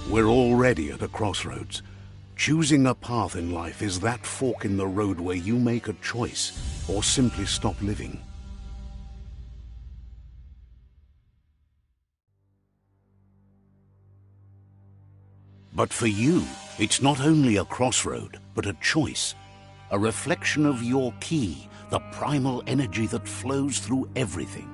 We're already at a crossroads. Choosing a path in life is that fork in the road where you make a choice or simply stop living. But for you, it's not only a crossroad, but a choice. A reflection of your key, the primal energy that flows through everything.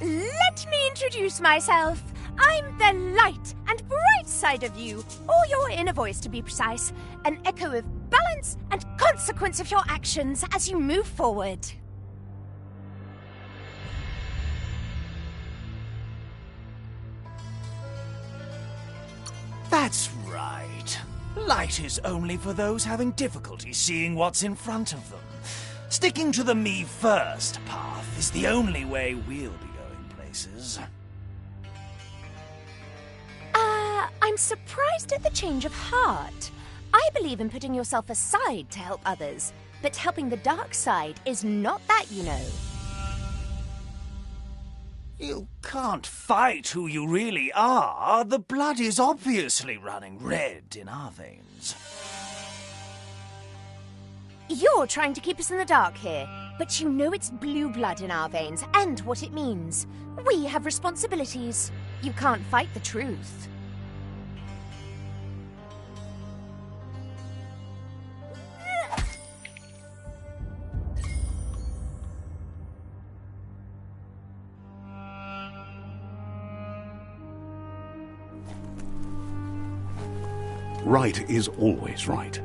Let me introduce myself. I'm the light and bright side of you, or your inner voice to be precise, an echo of balance and consequence of your actions as you move forward. That's right. Light is only for those having difficulty seeing what's in front of them. Sticking to the me first path is the only way we'll be going places. I'm surprised at the change of heart. I believe in putting yourself aside to help others, but helping the dark side is not that, you know. You can't fight who you really are. The blood is obviously running red in our veins. You're trying to keep us in the dark here, but you know it's blue blood in our veins and what it means. We have responsibilities. You can't fight the truth. Right is always right.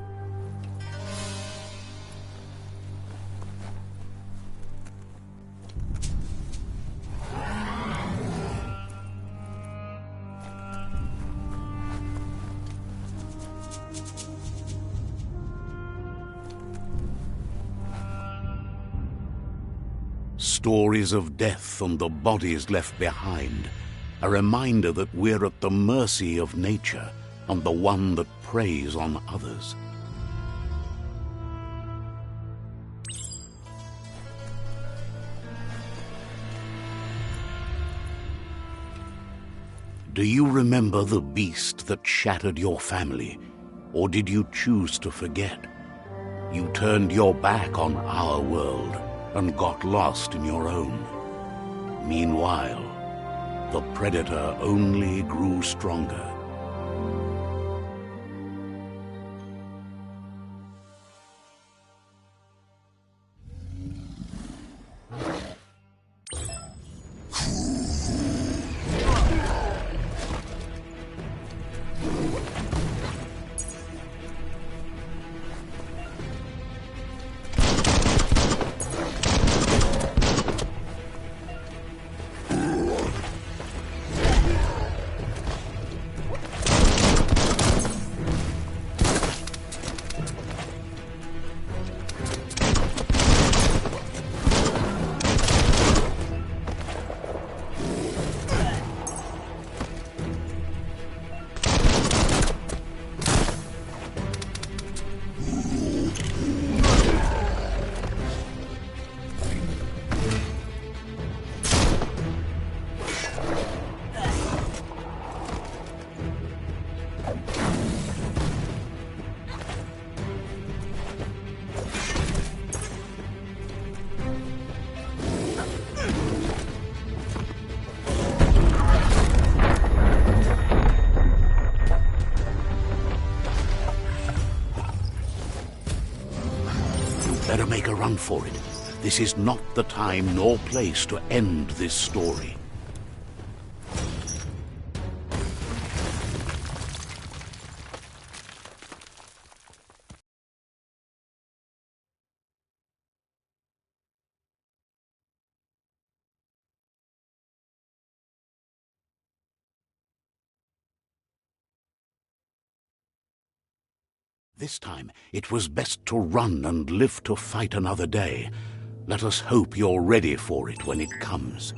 Stories of death and the bodies left behind. A reminder that we're at the mercy of nature and the one that preys on others. Do you remember the beast that shattered your family, or did you choose to forget? You turned your back on our world and got lost in your own. Meanwhile, the predator only grew stronger. Better make a run for it. This is not the time nor place to end this story. This time it was best to run and live to fight another day. Let us hope you're ready for it when it comes.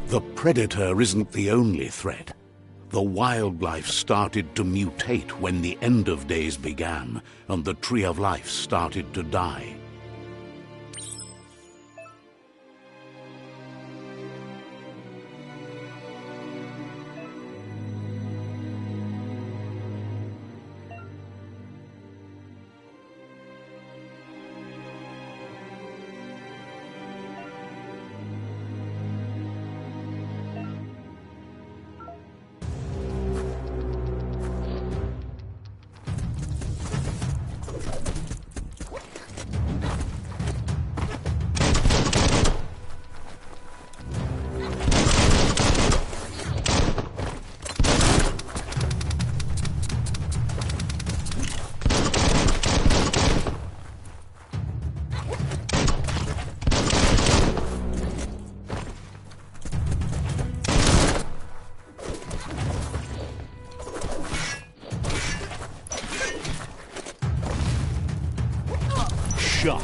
The predator isn't the only threat. The wildlife started to mutate when the end of days began, and the tree of life started to die. Shot.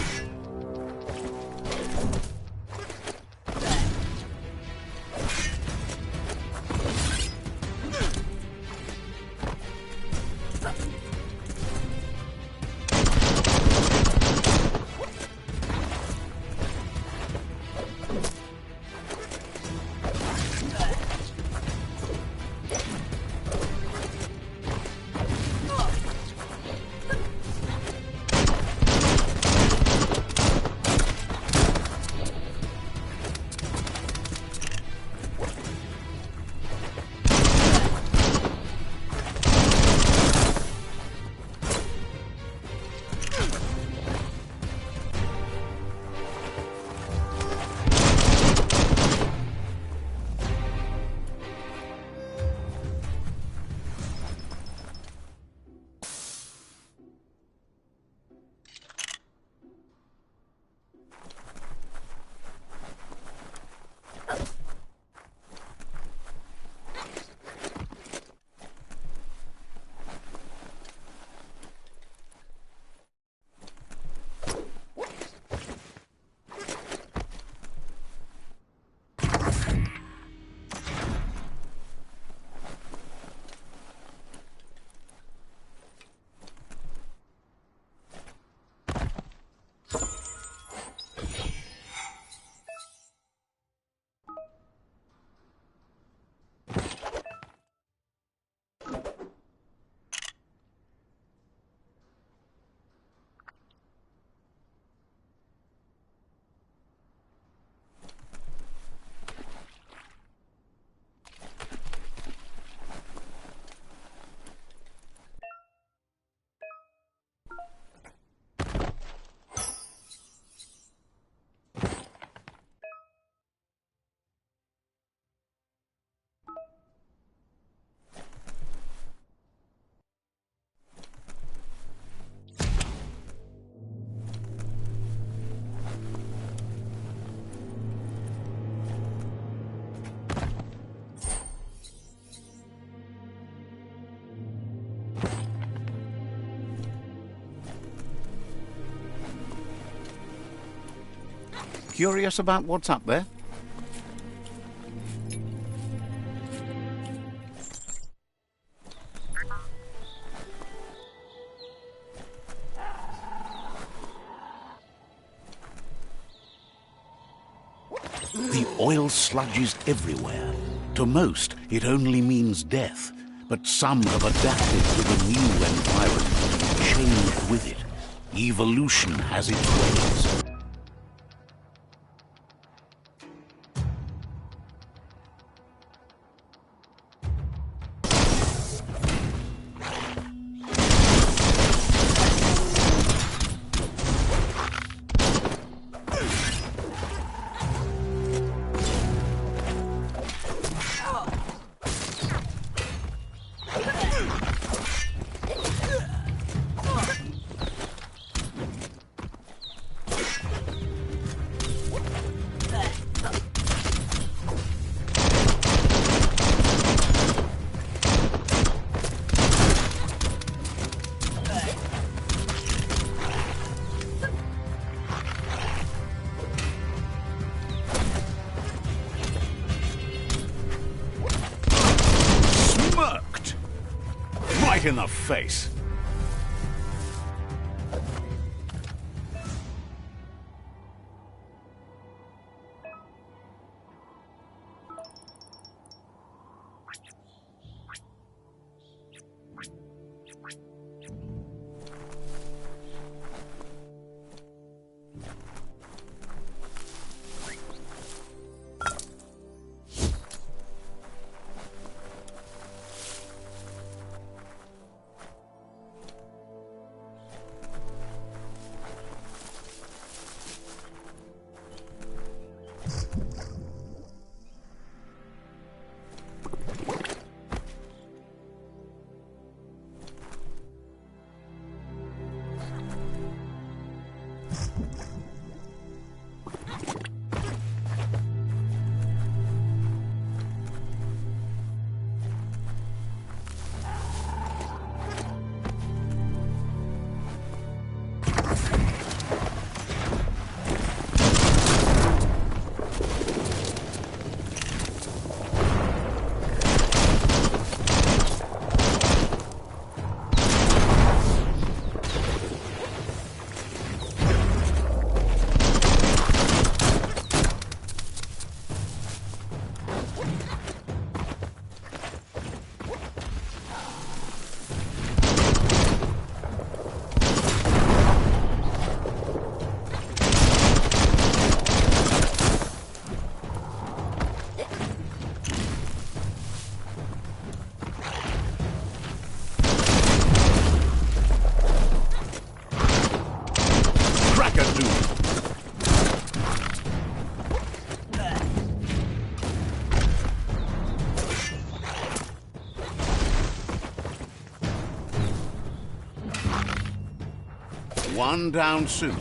Curious about what's up there? The oil sludge is everywhere. To most, it only means death, but some have adapted to the new environment and changed with it. Evolution has its ways. right in the face. One down soon.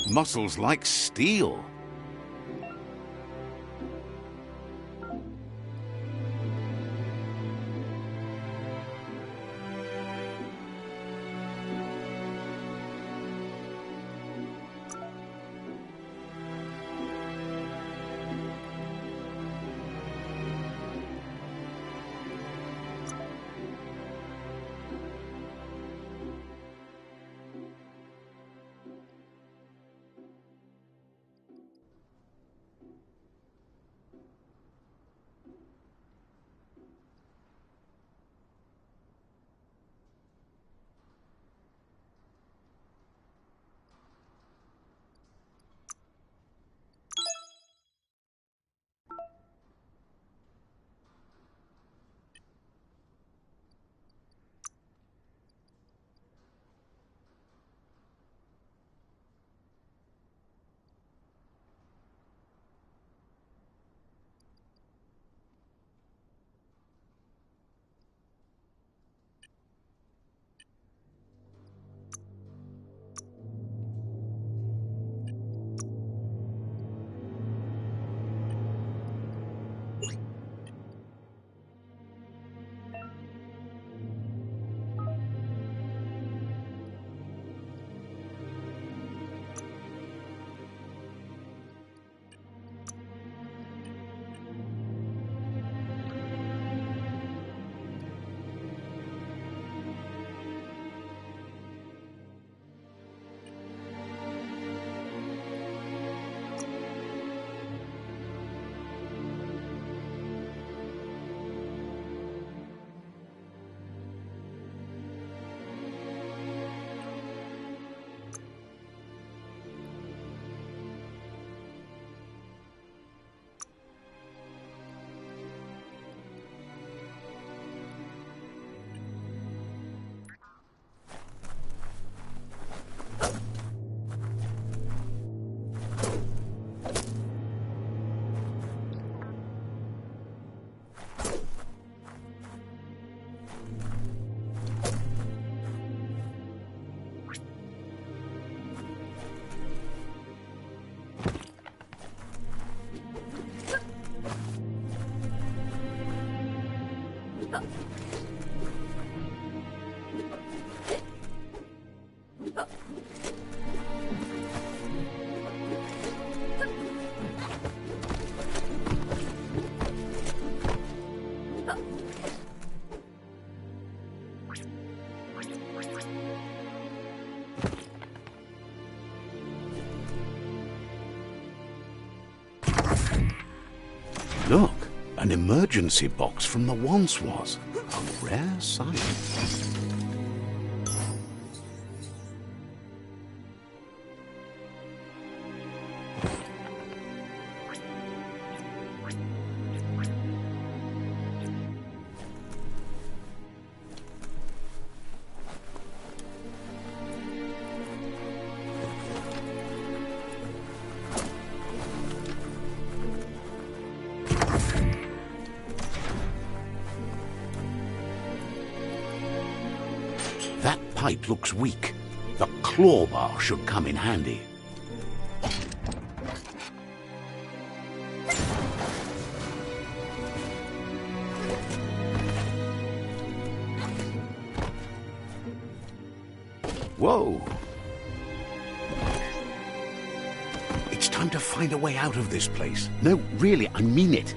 Muscles like steel. Look, an emergency box from the once was. A rare sight. That pipe looks weak. The claw bar should come in handy. Whoa! It's time to find a way out of this place. No, really, I mean it.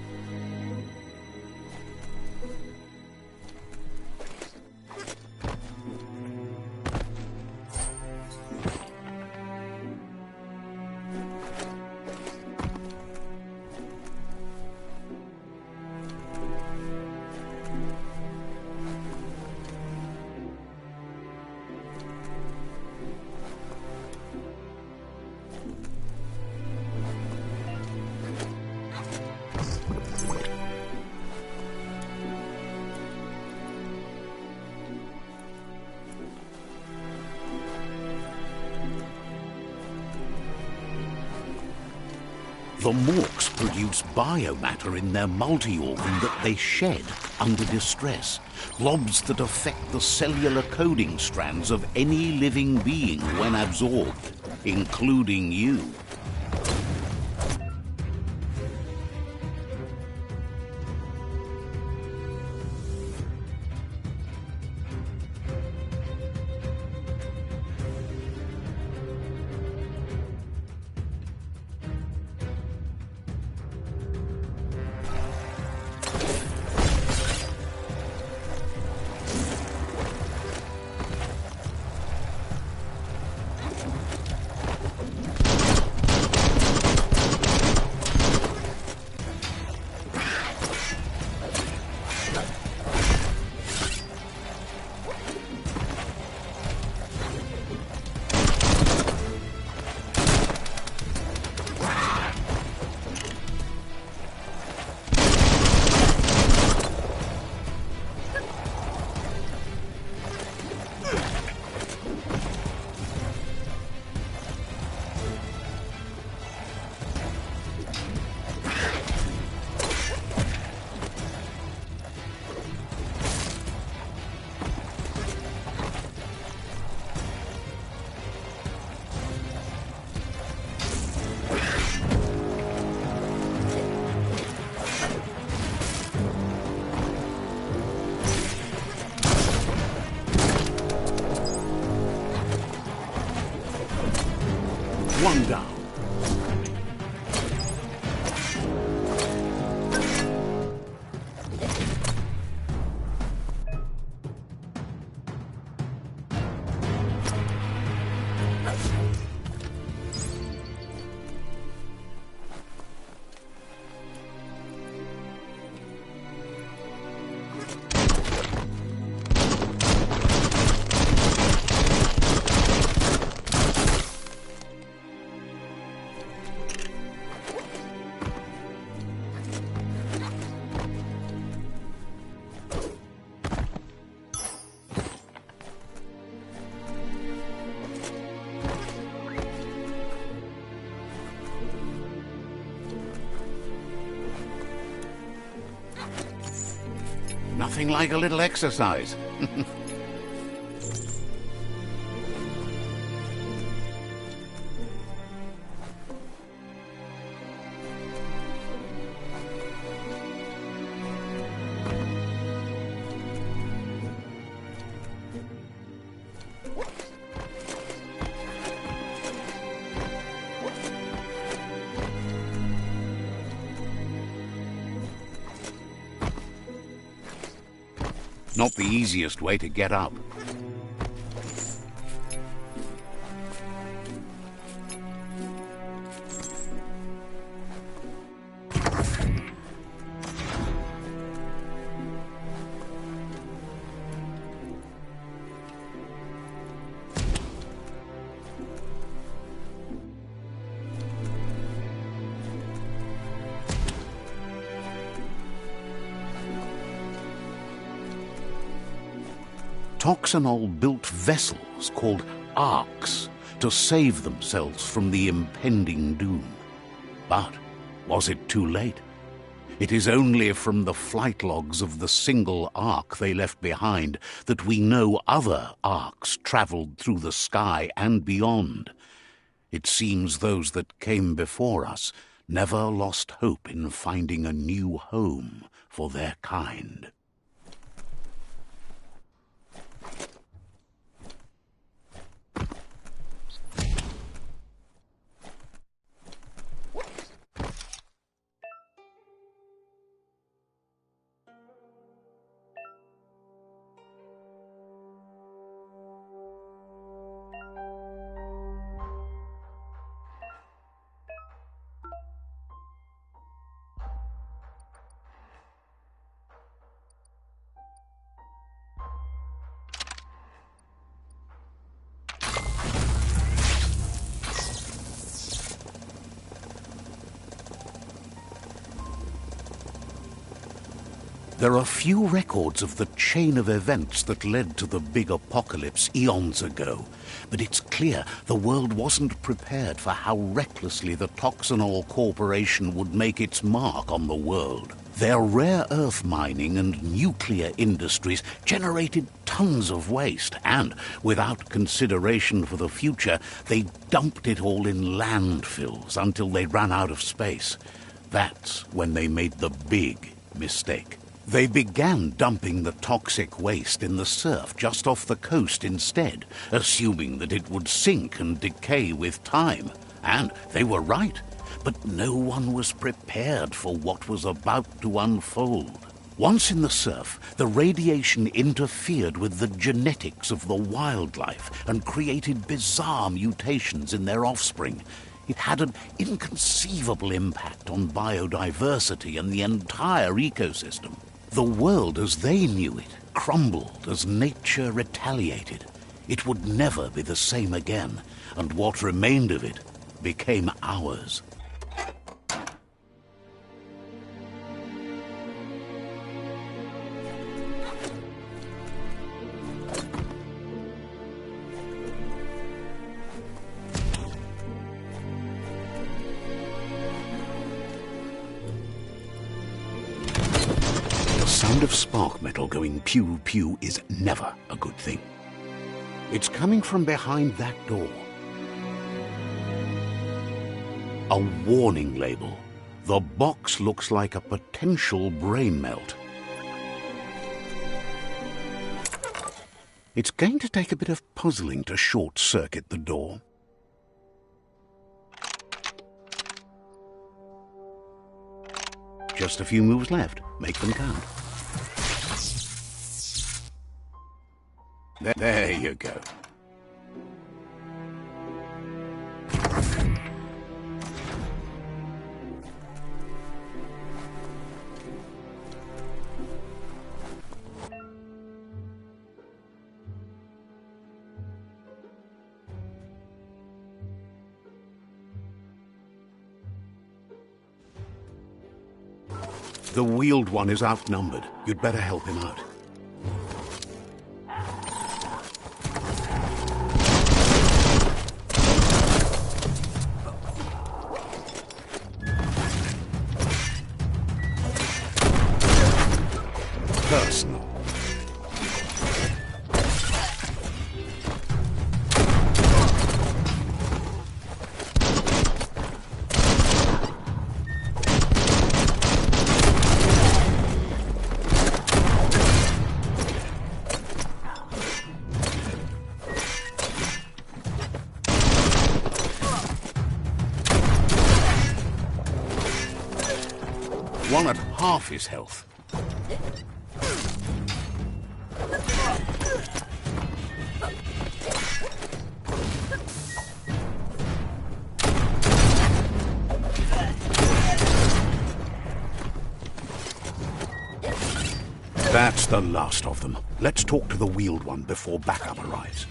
The Morks produce biomatter in their multi-organ that they shed under distress. Blobs that affect the cellular coding strands of any living being when absorbed. including you. One down. Nothing like a little exercise. Not the easiest way to get up. Toxanol built vessels called arks to save themselves from the impending doom. But was it too late? It is only from the flight logs of the single ark they left behind that we know other arks travelled through the sky and beyond. It seems those that came before us never lost hope in finding a new home for their kind. There are few records of the chain of events that led to the big apocalypse eons ago, but it's clear the world wasn't prepared for how recklessly the Toxanol Corporation would make its mark on the world. Their rare earth mining and nuclear industries generated tons of waste, and, without consideration for the future, they dumped it all in landfills until they ran out of space. That's when they made the big mistake. They began dumping the toxic waste in the surf just off the coast instead, assuming that it would sink and decay with time. And they were right. But no one was prepared for what was about to unfold. Once in the surf, the radiation interfered with the genetics of the wildlife and created bizarre mutations in their offspring. It had an inconceivable impact on biodiversity and the entire ecosystem. The world as they knew it crumbled as nature retaliated. It would never be the same again, and what remained of it became ours. The sound of spark metal going pew-pew is never a good thing. It's coming from behind that door. A warning label. The box looks like a potential brain melt. It's going to take a bit of puzzling to short-circuit the door. Just a few moves left. Make them count. There you go. The wheeled one is outnumbered. You'd better help him out. Personal. One at half his health. That's the last of them. Let's talk to the wheeled one before backup arrives.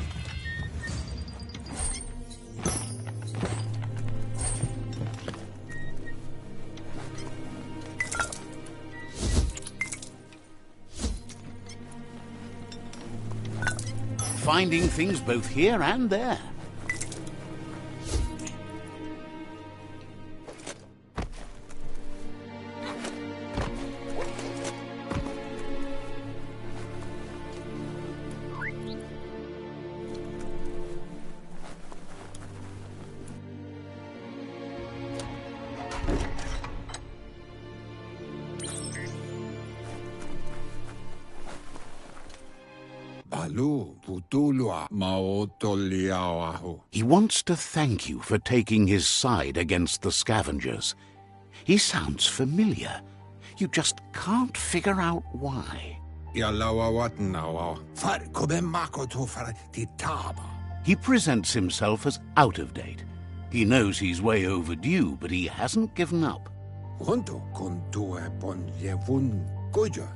Finding things both here and there. He wants to thank you for taking his side against the scavengers. He sounds familiar. You just can't figure out why. He presents himself as out of date. He knows he's way overdue, but he hasn't given up.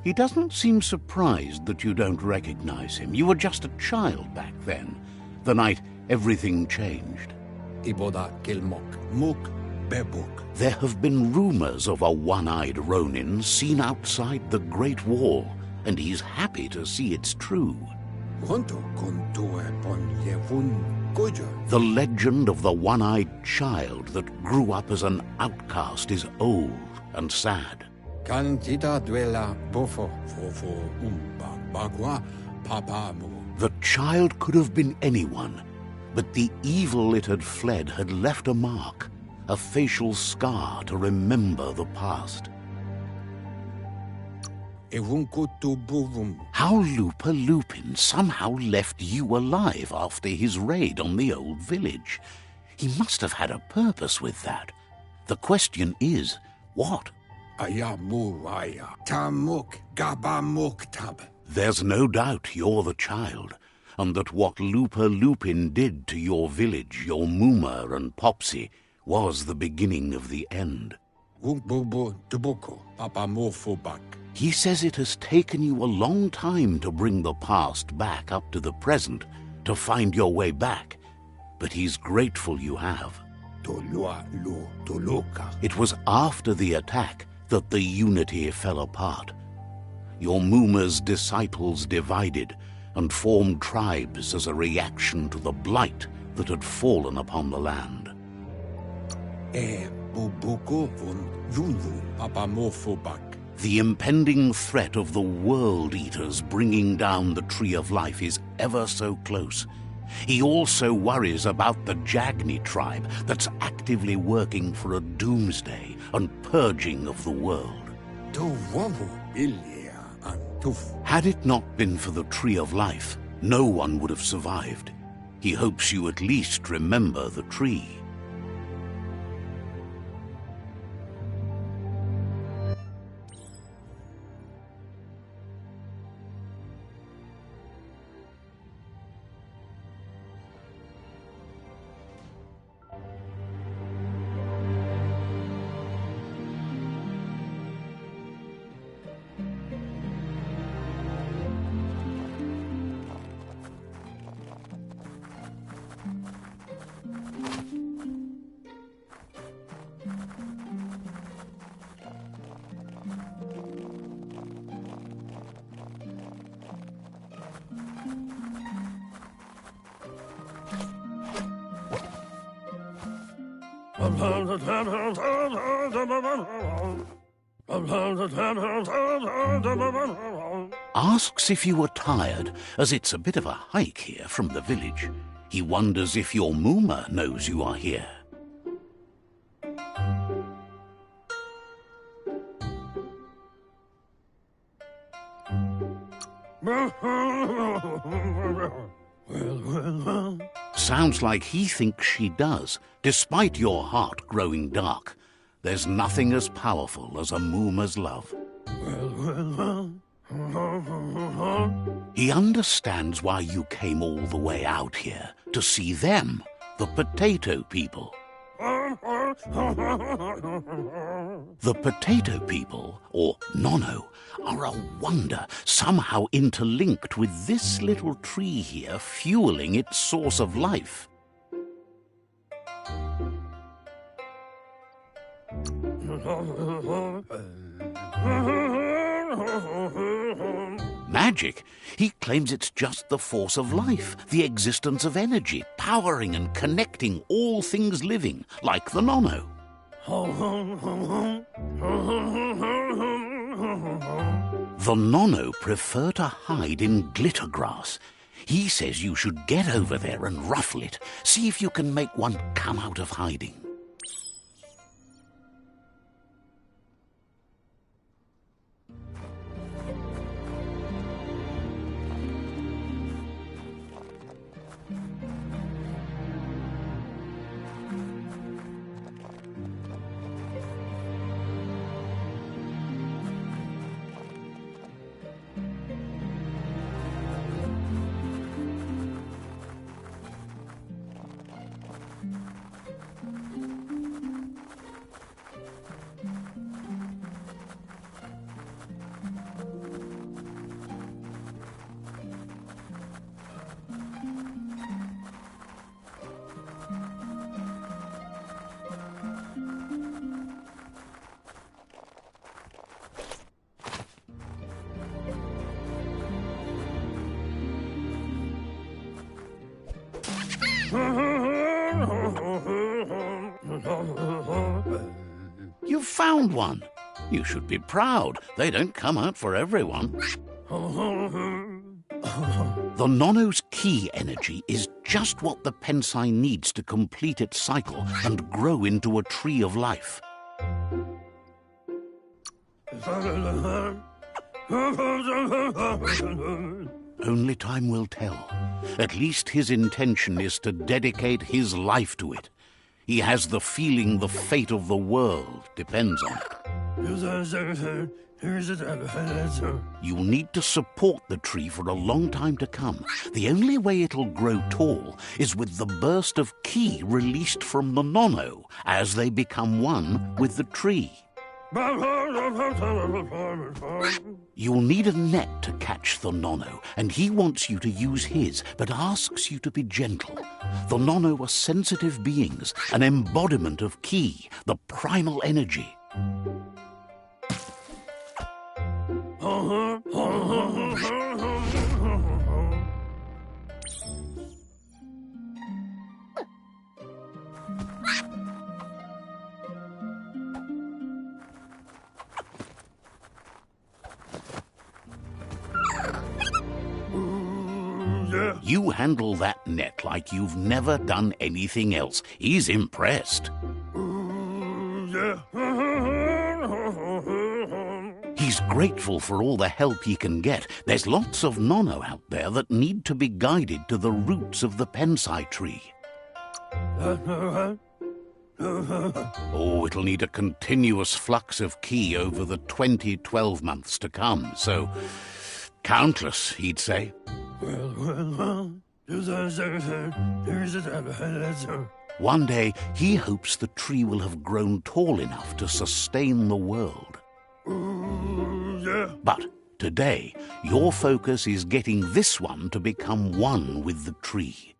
He doesn't seem surprised that you don't recognize him. You were just a child back then, the night everything changed. There have been rumors of a one-eyed Ronin seen outside the Great Wall, and he's happy to see it's true. The legend of the one-eyed child that grew up as an outcast is old and sad. Cantita duela bofo fofo bagua papa mo. The child could have been anyone, but the evil it had fled had left a mark, a facial scar to remember the past. How Lupa Lupin somehow left you alive after his raid on the old village. He must have had a purpose with that. The question is, what? There's no doubt you're the child, and that what Lupa Lupin did to your village, your Muma and Popsy, was the beginning of the end. He says it has taken you a long time to bring the past back up to the present, to find your way back, but he's grateful you have. It was after the attack that the unity fell apart. Your Muma's disciples divided and formed tribes as a reaction to the blight that had fallen upon the land. The impending threat of the World Eaters bringing down the Tree of Life is ever so close. He also worries about the Jagni tribe that's actively working for a doomsday and purging of the world. Had it not been for the Tree of Life, no one would have survived. He hopes you at least remember the tree. Asks if you were tired, as it's a bit of a hike here from the village. He wonders if your Muma knows you are here. Sounds like he thinks she does, despite your heart growing dark. There's nothing as powerful as a Muma's love. He understands why you came all the way out here, to see them, the potato people. The potato people, or Nono, are a wonder, somehow interlinked with this little tree here, fueling its source of life. Magic? He claims it's just the force of life, the existence of energy, powering and connecting all things living, like the Nono. The Nono prefer to hide in glitter grass. He says you should get over there and ruffle it, see if you can make one come out of hiding. You found one. You should be proud. They don't come out for everyone. The Nono's key energy is just what the Pensai needs to complete its cycle and grow into a tree of life. Only time will tell. At least his intention is to dedicate his life to it. He has the feeling the fate of the world depends on it. You'll need to support the tree for a long time to come. The only way it'll grow tall is with the burst of ki released from the Nono as they become one with the tree. You'll need a net to catch the Nono, and he wants you to use his, but asks you to be gentle. The Nono are sensitive beings, an embodiment of ki, the primal energy. You handle that net like you've never done anything else. He's impressed. He's grateful for all the help he can get. There's lots of Nono out there that need to be guided to the roots of the Pensai tree. Oh, it'll need a continuous flux of ki over the 12 months to come, so countless, he'd say. One day, he hopes the tree will have grown tall enough to sustain the world. But today, your focus is getting this one to become one with the tree.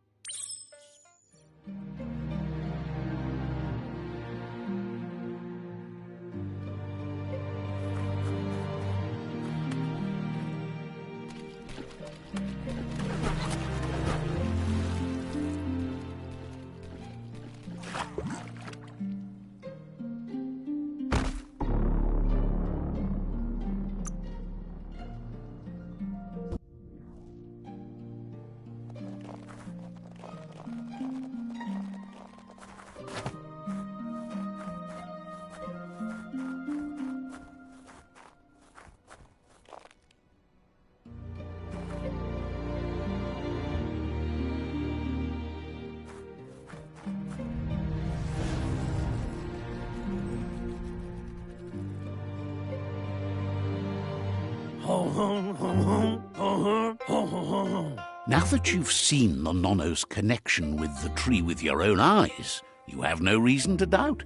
Now that you've seen the Nono's connection with the tree with your own eyes, you have no reason to doubt.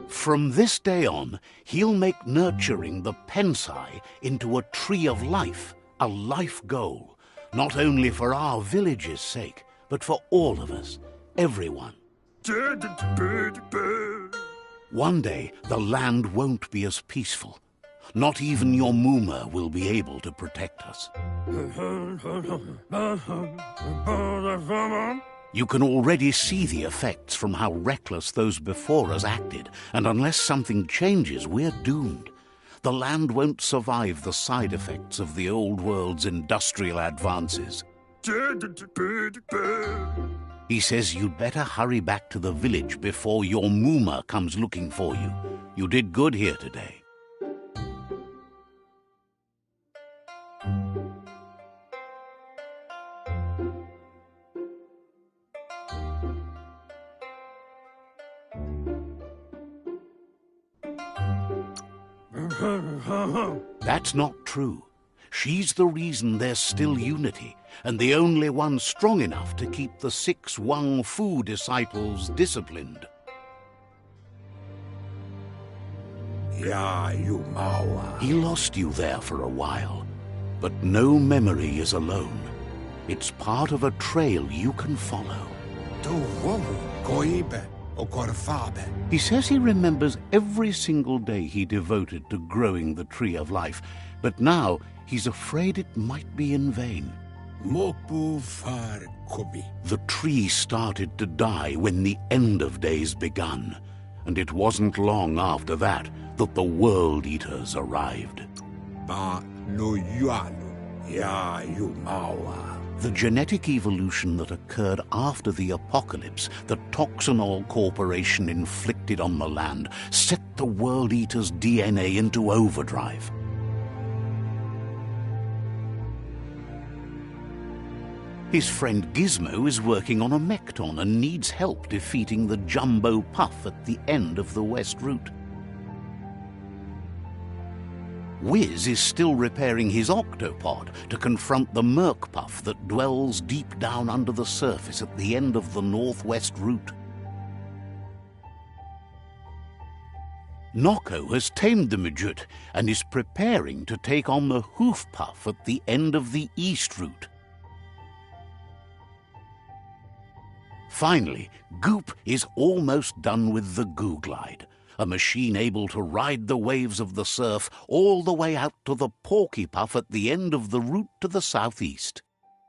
From this day on, he'll make nurturing the Pensai into a tree of life, a life goal, not only for our village's sake, but for all of us, everyone. One day, the land won't be as peaceful. Not even your Muma will be able to protect us. You can already see the effects from how reckless those before us acted, and unless something changes, we're doomed. The land won't survive the side effects of the old world's industrial advances. He says you'd better hurry back to the village before your Muma comes looking for you. You did good here today. That's not true. She's the reason there's still unity, and the only one strong enough to keep the 6 Wang Fu disciples disciplined. He lost you there for a while, but no memory is alone. It's part of a trail you can follow. He says he remembers every single day he devoted to growing the Tree of Life, but now he's afraid it might be in vain. Mopu far kobi. The tree started to die when the end of days begun, and it wasn't long after that that the World Eaters arrived. Ba no yualu. Ya yu mawa. The genetic evolution that occurred after the apocalypse that Toxanol Corporation inflicted on the land set the World Eater's DNA into overdrive. His friend Gizmo is working on a Mekton and needs help defeating the Jumbo Puff at the end of the West Route. Wiz is still repairing his octopod to confront the Merc-Puff that dwells deep down under the surface at the end of the Northwest Route. Nocco has tamed the Midget and is preparing to take on the Hoof Puff at the end of the East Route. Finally, Goop is almost done with the Goo-Glide, a machine able to ride the waves of the surf all the way out to the Porky Puff at the end of the route to the southeast.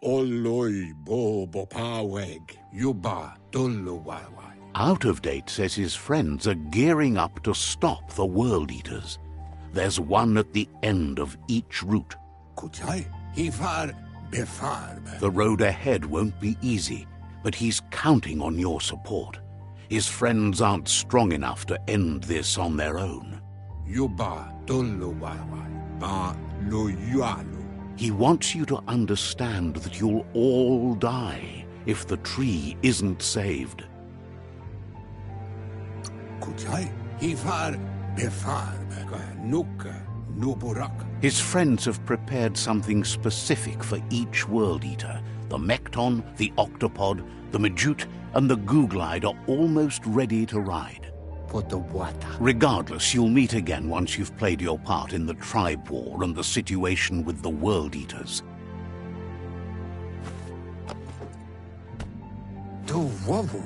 Oloi bo bopaweg. Yuba dullu wawa. Out of Date says his friends are gearing up to stop the World Eaters. There's one at the end of each route. Kutai. Hifar befarb. The road ahead won't be easy, but he's counting on your support. His friends aren't strong enough to end this on their own. Yuba dullu wawa. Ba no yualu. He wants you to understand that you'll all die if the tree isn't saved. Kutai. Hifar befarb. Nuka nuburak. His friends have prepared something specific for each World Eater. The Mekton, the Octopod, the Majute, and the Goo-Glide are almost ready to ride. For the water. Regardless, you'll meet again once you've played your part in the tribe war and the situation with the World Eaters. Do wawu.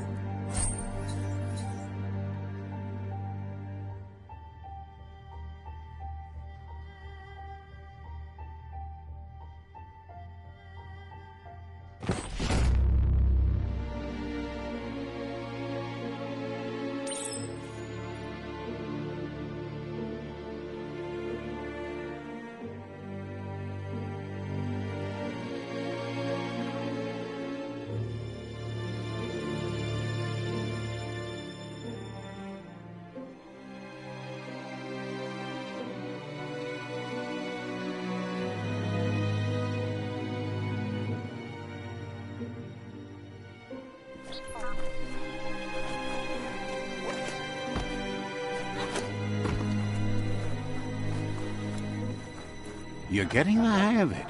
You're getting the hang of it.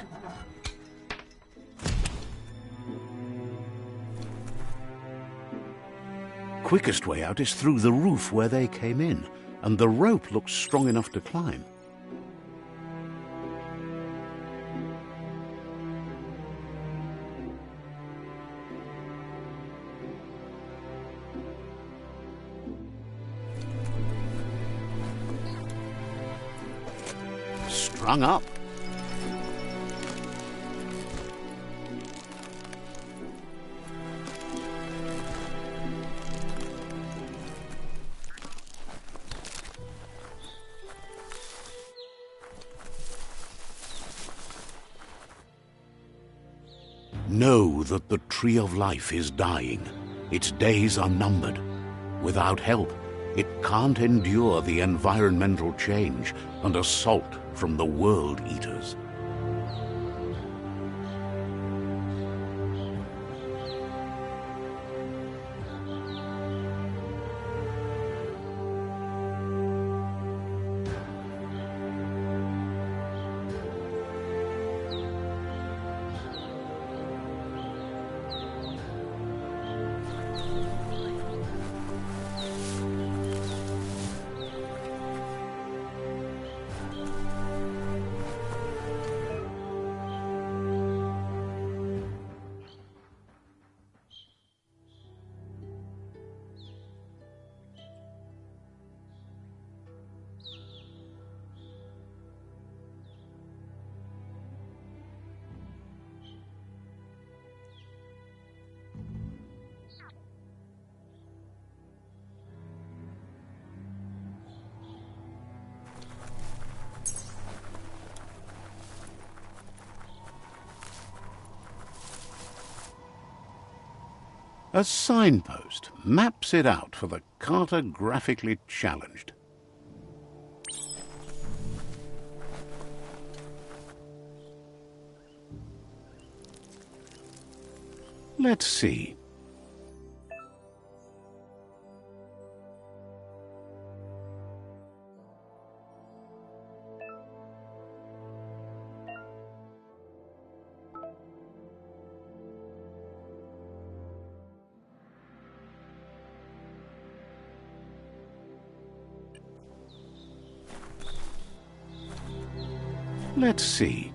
Quickest way out is through the roof where they came in, and the rope looks strong enough to climb. Strung up. Know that the Tree of Life is dying. Its days are numbered. Without help, it can't endure the environmental change and assault from the World Eaters. A signpost maps it out for the cartographically challenged. Let's see. Let's see.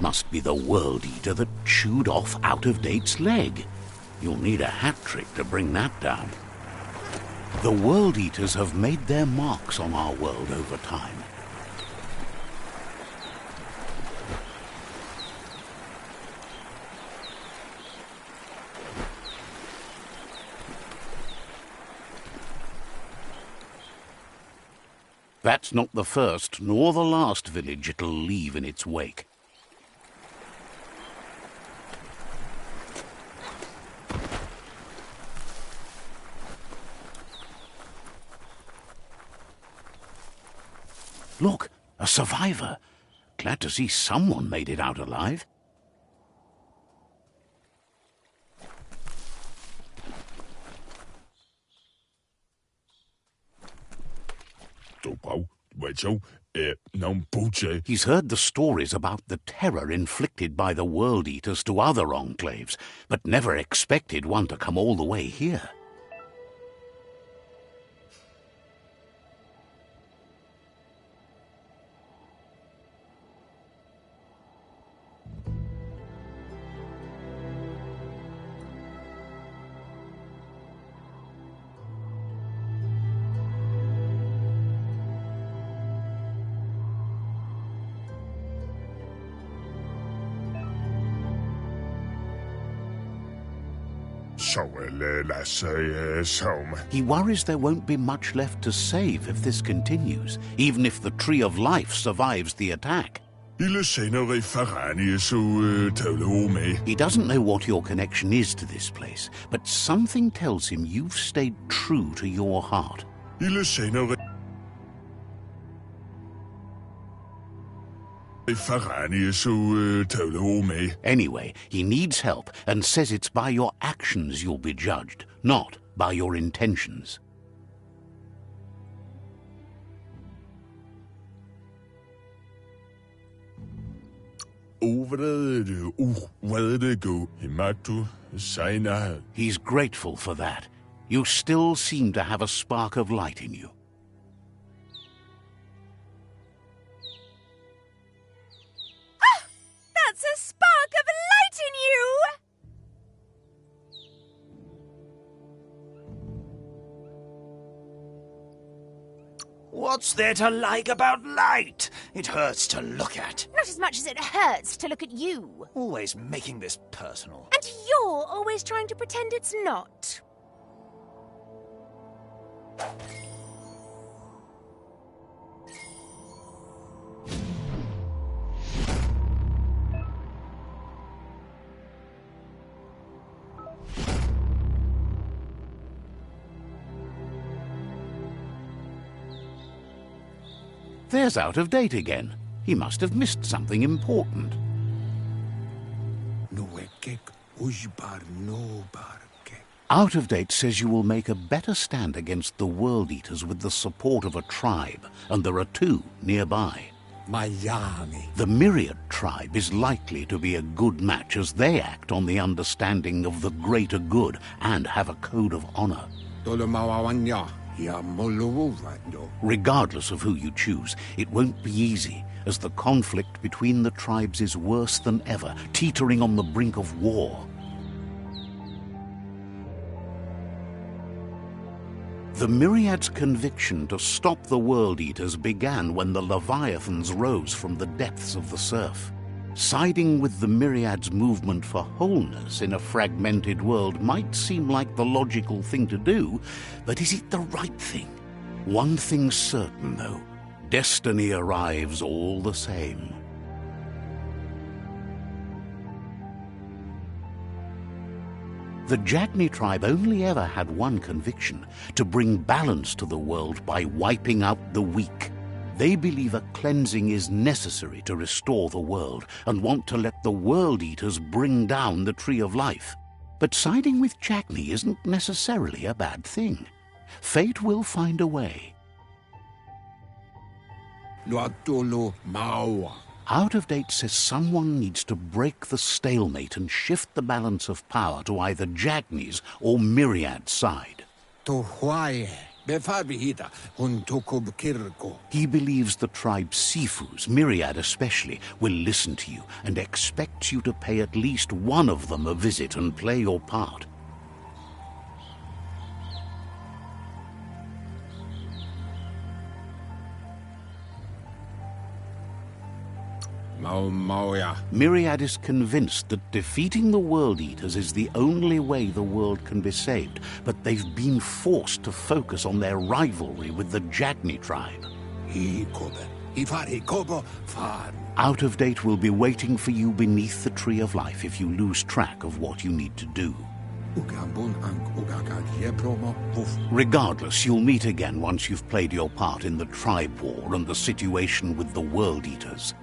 Must be the World Eater that chewed off Out-of-Date's leg. You'll need a hat trick to bring that down. The World Eaters have made their marks on our world over time. That's not the first nor the last village it'll leave in its wake. Look, a survivor. Glad to see someone made it out alive. He's heard the stories about the terror inflicted by the World Eaters to other enclaves, but never expected one to come all the way here. He worries there won't be much left to save if this continues, even if the Tree of Life survives the attack. He doesn't know what your connection is to this place, but something tells him you've stayed true to your heart. Anyway, he needs help and says it's by your actions you'll be judged, not by your intentions. He's grateful for that. You still seem to have a spark of light in you. That's a spark of light in you! What's there to like about light? It hurts to look at. Not as much as it hurts to look at you. Always making this personal. And you're always trying to pretend it's not. There's Out-of-Date again. He must have missed something important. Out-of-Date says you will make a better stand against the World Eaters with the support of a tribe, and there are two nearby. The Myriad tribe is likely to be a good match as they act on the understanding of the greater good and have a code of honor. Regardless of who you choose, it won't be easy, as the conflict between the tribes is worse than ever, teetering on the brink of war. The Myriad's conviction to stop the World Eaters began when the Leviathans rose from the depths of the surf. Siding with the Myriad's movement for wholeness in a fragmented world might seem like the logical thing to do, but is it the right thing? One thing's certain, though. Destiny arrives all the same. The Jagni tribe only ever had one conviction: to bring balance to the world by wiping out the weak. They believe a cleansing is necessary to restore the world and want to let the World Eaters bring down the Tree of Life. But siding with Jagni isn't necessarily a bad thing. Fate will find a way. Luatolo Maua. Out of Date says someone needs to break the stalemate and shift the balance of power to either Jagni's or Myriad's side. To Hawaii. Befarbihita. Huntokub Kirko. He believes the tribe's Sifus, Myriad especially, will listen to you and expects you to pay at least one of them a visit and play your part. Mauya. Myriad is convinced that defeating the World Eaters is the only way the world can be saved, but they've been forced to focus on their rivalry with the Jagni tribe. Hikobe. Ifari Kobo Far. Out of Date will be waiting for you beneath the Tree of Life if you lose track of what you need to do. Regardless, you'll meet again once you've played your part in the tribe war and the situation with the World Eaters.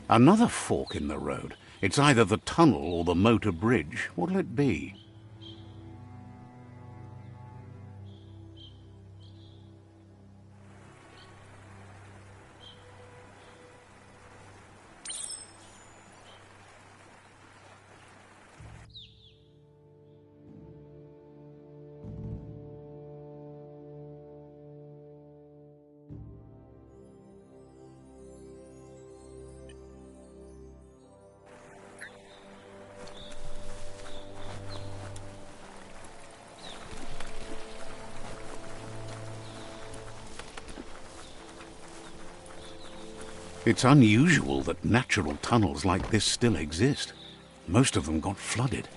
Another fork in the road. It's either the tunnel or the motor bridge. What'll it be? It's unusual that natural tunnels like this still exist. Most of them got flooded.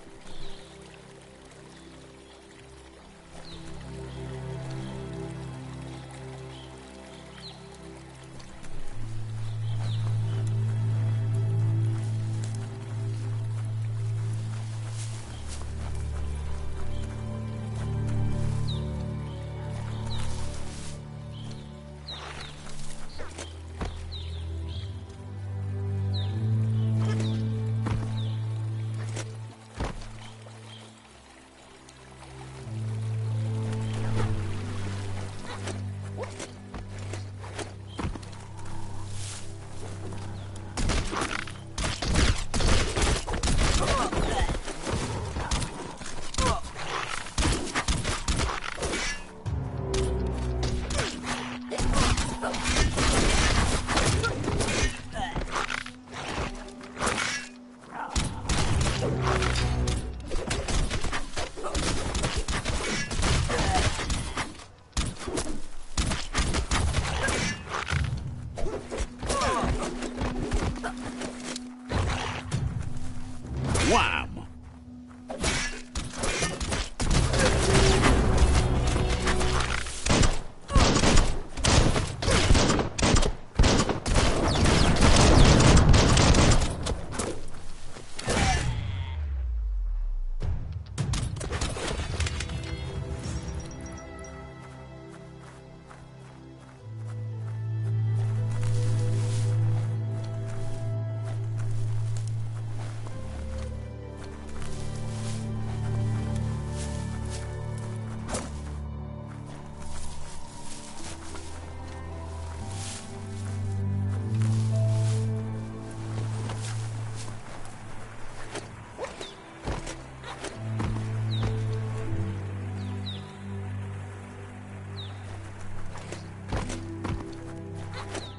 Wham!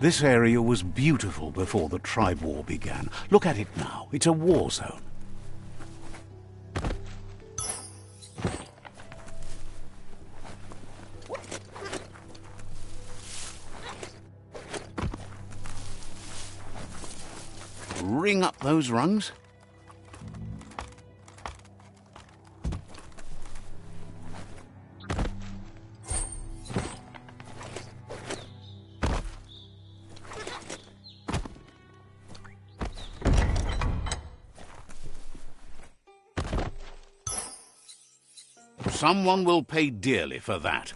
This area was beautiful before the tribe war began. Look at it now. It's a war zone. Ring up those rungs. Someone will pay dearly for that.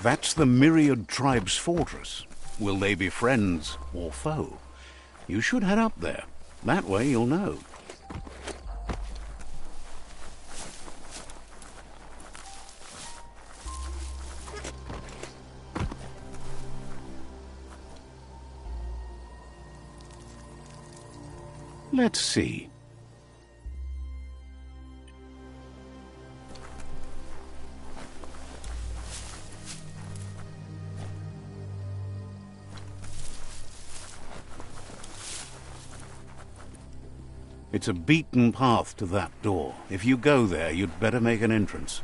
That's the Myriad Tribe's fortress. Will they be friends or foe? You should head up there. That way you'll know. Let's see. It's a beaten path to that door. If you go there, you'd better make an entrance.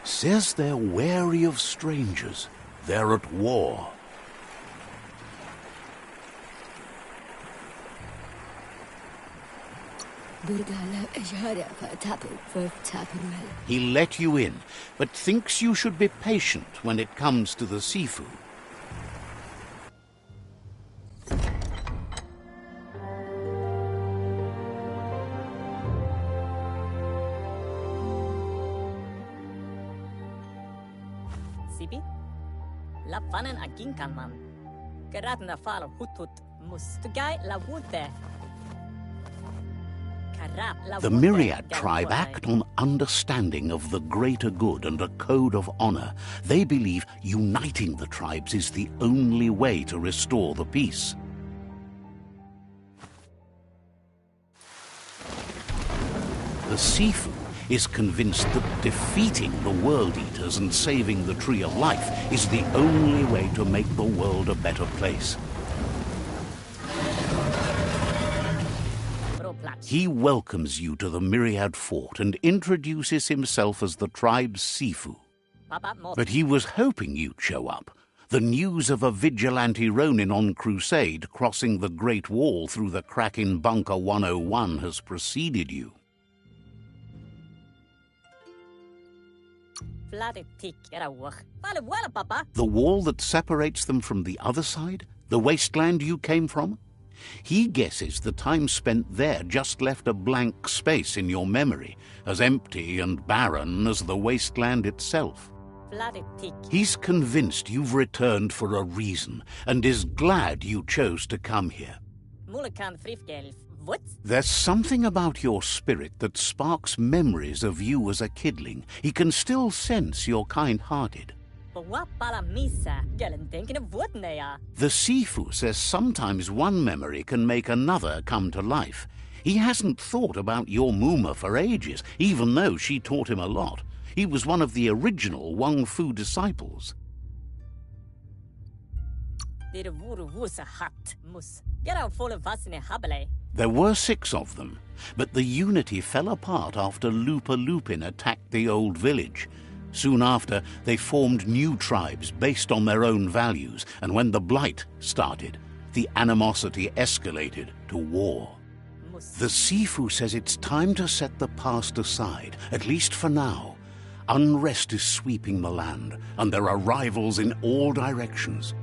Says they're wary of strangers. They're at war. He let you in, but thinks you should be patient when it comes to the seafood. Sipi? La fanen a ginkan man. Geraten da falo hutut mustugai la wute. The Myriad tribe act on understanding of the greater good and a code of honor. They believe uniting the tribes is the only way to restore the peace. The Sifu is convinced that defeating the World Eaters and saving the Tree of Life is the only way to make the world a better place. He welcomes you to the Myriad Fort and introduces himself as the tribe's Sifu. But he was hoping you'd show up. The news of a vigilante Ronin on crusade crossing the Great Wall through the crack in Bunker 101 has preceded you. The wall that separates them from the other side? The wasteland you came from? He guesses the time spent there just left a blank space in your memory, as empty and barren as the wasteland itself. He's convinced you've returned for a reason, and is glad you chose to come here. There's something about your spirit that sparks memories of you as a kidling. He can still sense you're kind-hearted. The Sifu says sometimes one memory can make another come to life. He hasn't thought about your Muma for ages, even though she taught him a lot. He was one of the original Wang Fu disciples. There were 6 of them, but the unity fell apart after Lupa Lupin attacked the old village. Soon after, they formed new tribes based on their own values, and when the Blight started, the animosity escalated to war. The Sifu says it's time to set the past aside, at least for now. Unrest is sweeping the land, and there are rivals in all directions.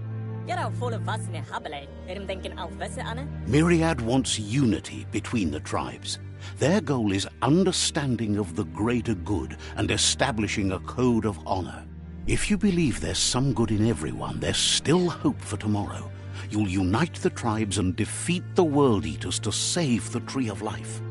Myriad wants unity between the tribes. Their goal is understanding of the greater good and establishing a code of honor. If you believe there's some good in everyone, there's still hope for tomorrow. You'll unite the tribes and defeat the World Eaters to save the Tree of Life.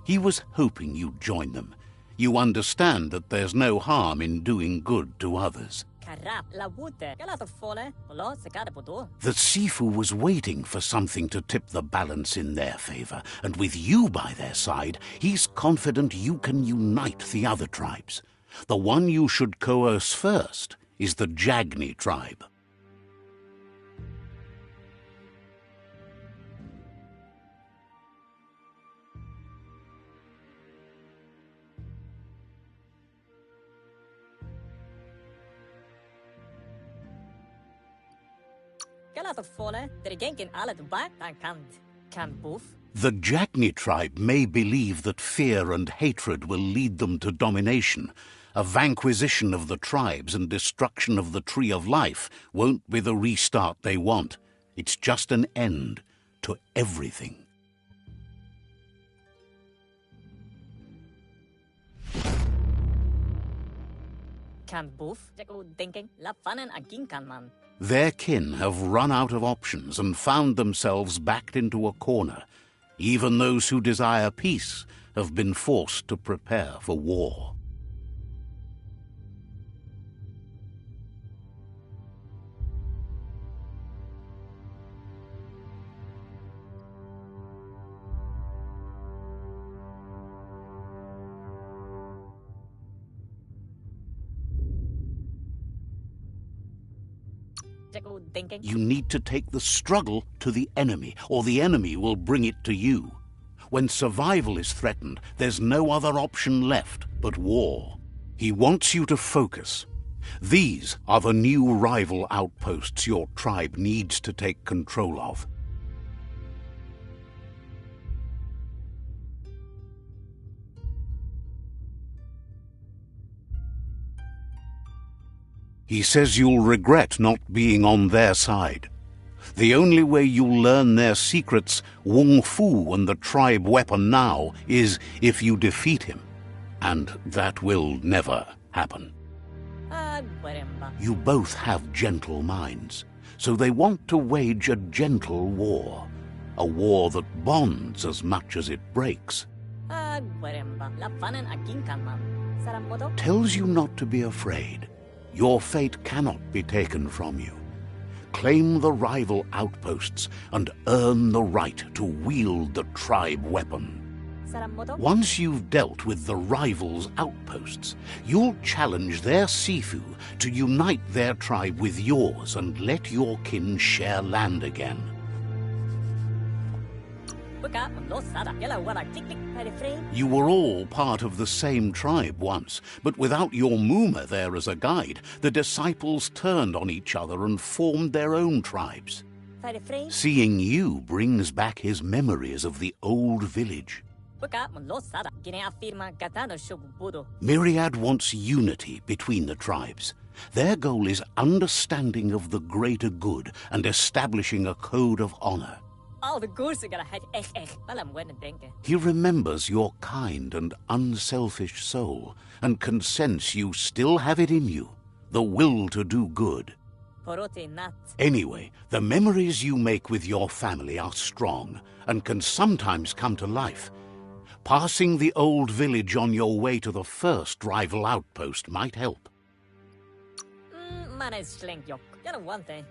He was hoping you'd join them. You understand that there's no harm in doing good to others. The Sifu was waiting for something to tip the balance in their favor, and with you by their side, he's confident you can unite the other tribes. The one you should coerce first is the Jagni tribe. laat het vallen. Er denken alle bij, dan kan boef. The Jagni tribe may believe that fear and hatred will lead them to domination. A vanquisition of the tribes and destruction of the Tree of Life won't be the restart they want. It's just an end to everything. Kan boef. Jacko denken, la fannen agin kan man. Their kin have run out of options and found themselves backed into a corner. Even those who desire peace have been forced to prepare for war. Jacko denken. You need to take the struggle to the enemy, or the enemy will bring it to you. When survival is threatened, there's no other option left but war. He wants you to focus. These are the new rival outposts your tribe needs to take control of. He says you'll regret not being on their side. The only way you'll learn their secrets, Wung Fu and the tribe weapon now, is if you defeat him. And that will never happen. You both have gentle minds, so they want to wage a gentle war. A war that bonds as much as it breaks. Tells you not to be afraid. Your fate cannot be taken from you. Claim the rival outposts and earn the right to wield the tribe weapon. Once you've dealt with the rivals' outposts, you'll challenge their Sifu to unite their tribe with yours and let your kin share land again. You were all part of the same tribe once, but without your Muma there as a guide, the disciples turned on each other and formed their own tribes. Seeing you brings back his memories of the old village. Myriad wants unity between the tribes. Their goal is understanding of the greater good and establishing a code of honor. He remembers your kind and unselfish soul and can sense you still have it in you, the will to do good. Anyway, the memories you make with your family are strong and can sometimes come to life. Passing the old village on your way to the first rival outpost might help.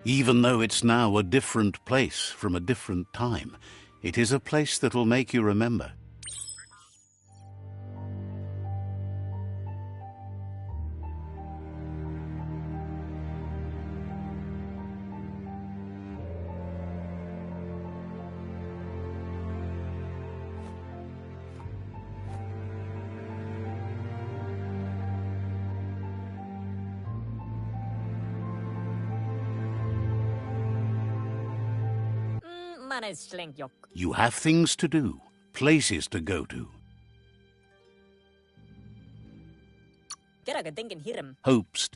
Even though it's now a different place from a different time, it is a place that'll make you remember. You have things to do, places to go to. Hopes.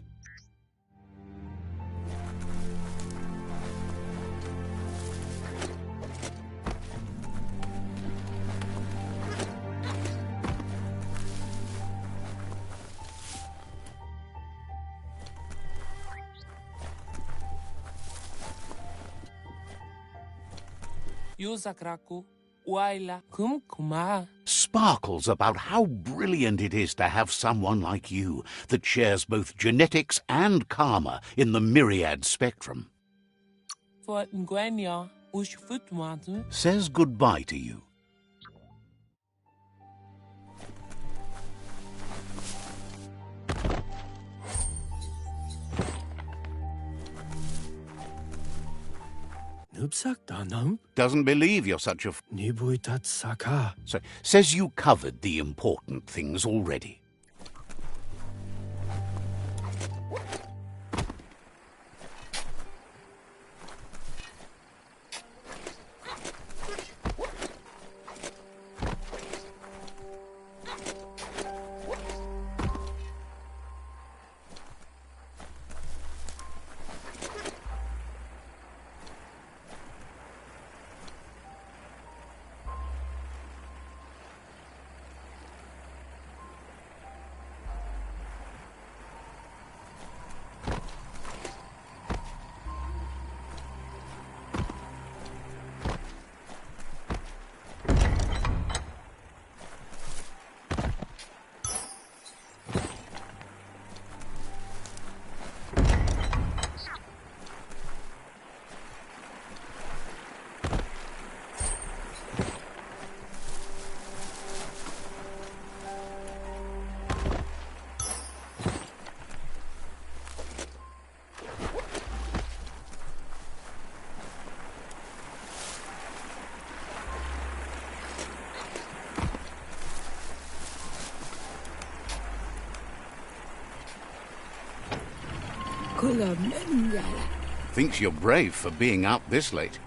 Sparkles about how brilliant it is to have someone like you that shares both genetics and karma in the myriad spectrum. Says goodbye to you. Doesn't believe you're such a So, says you covered the important things already. Thinks you're brave for being up this late.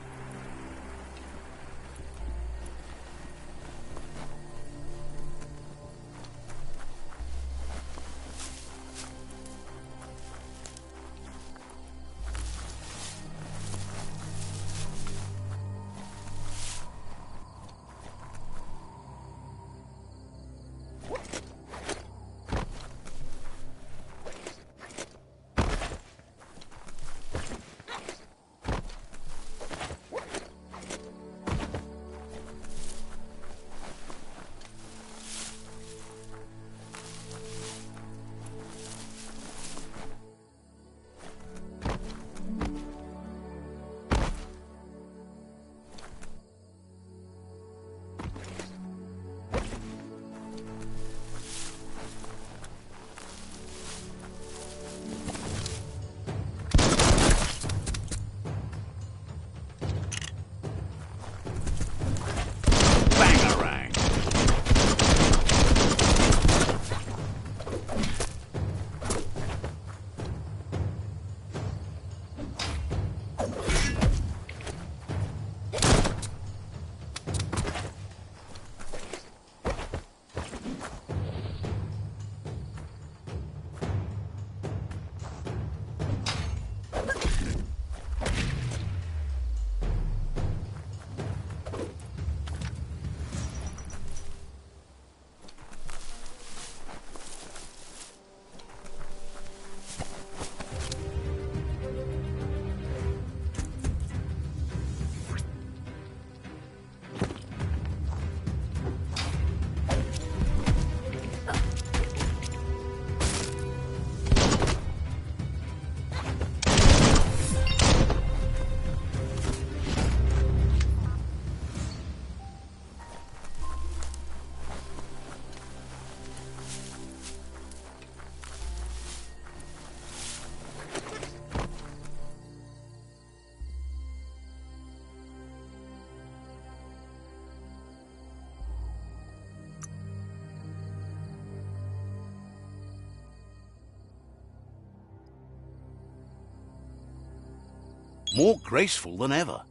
More graceful than ever.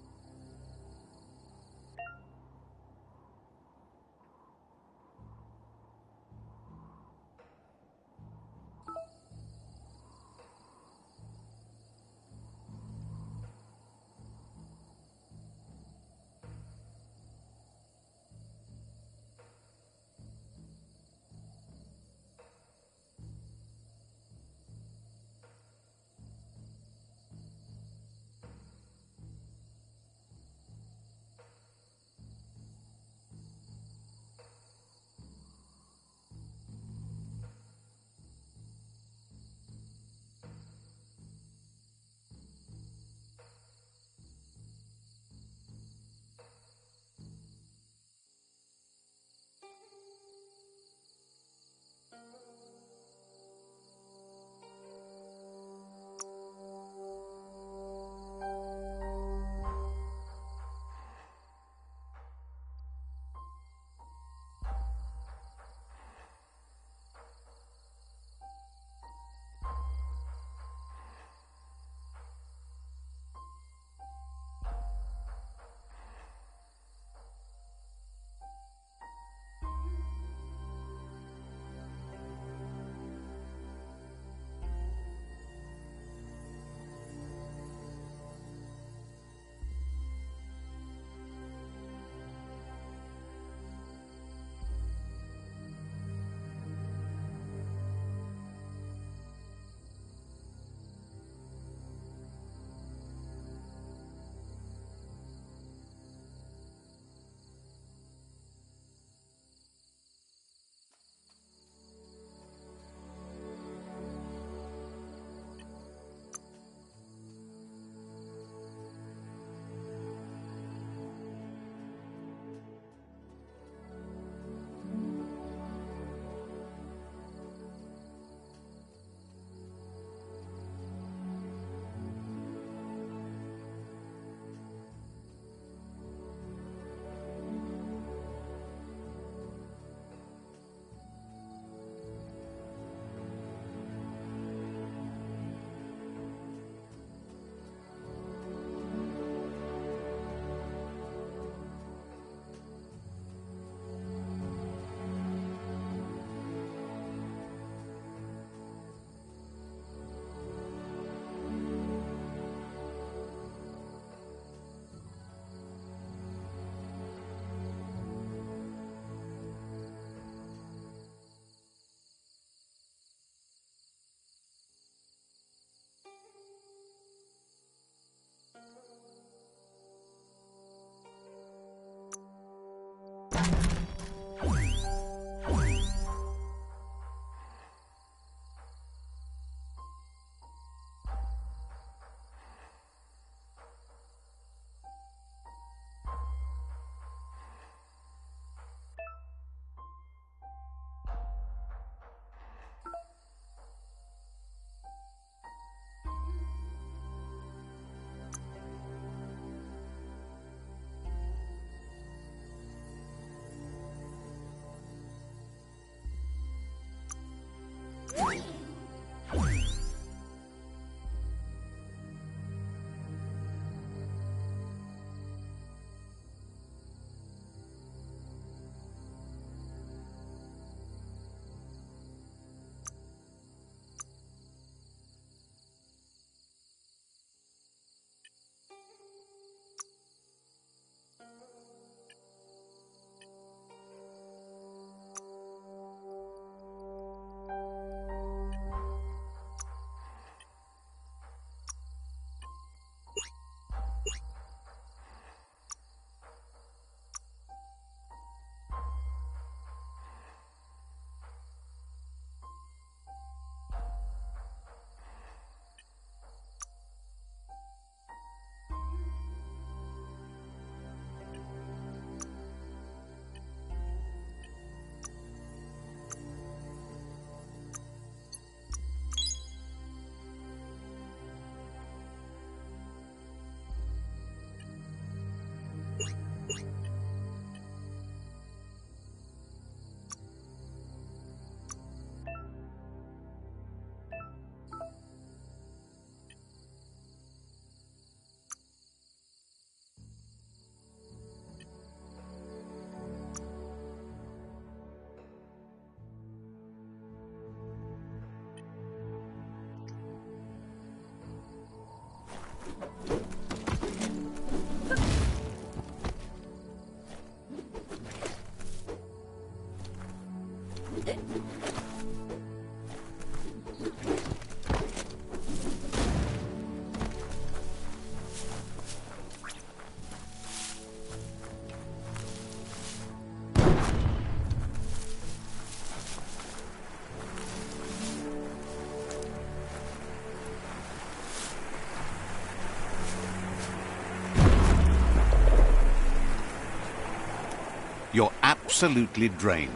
You're absolutely drained.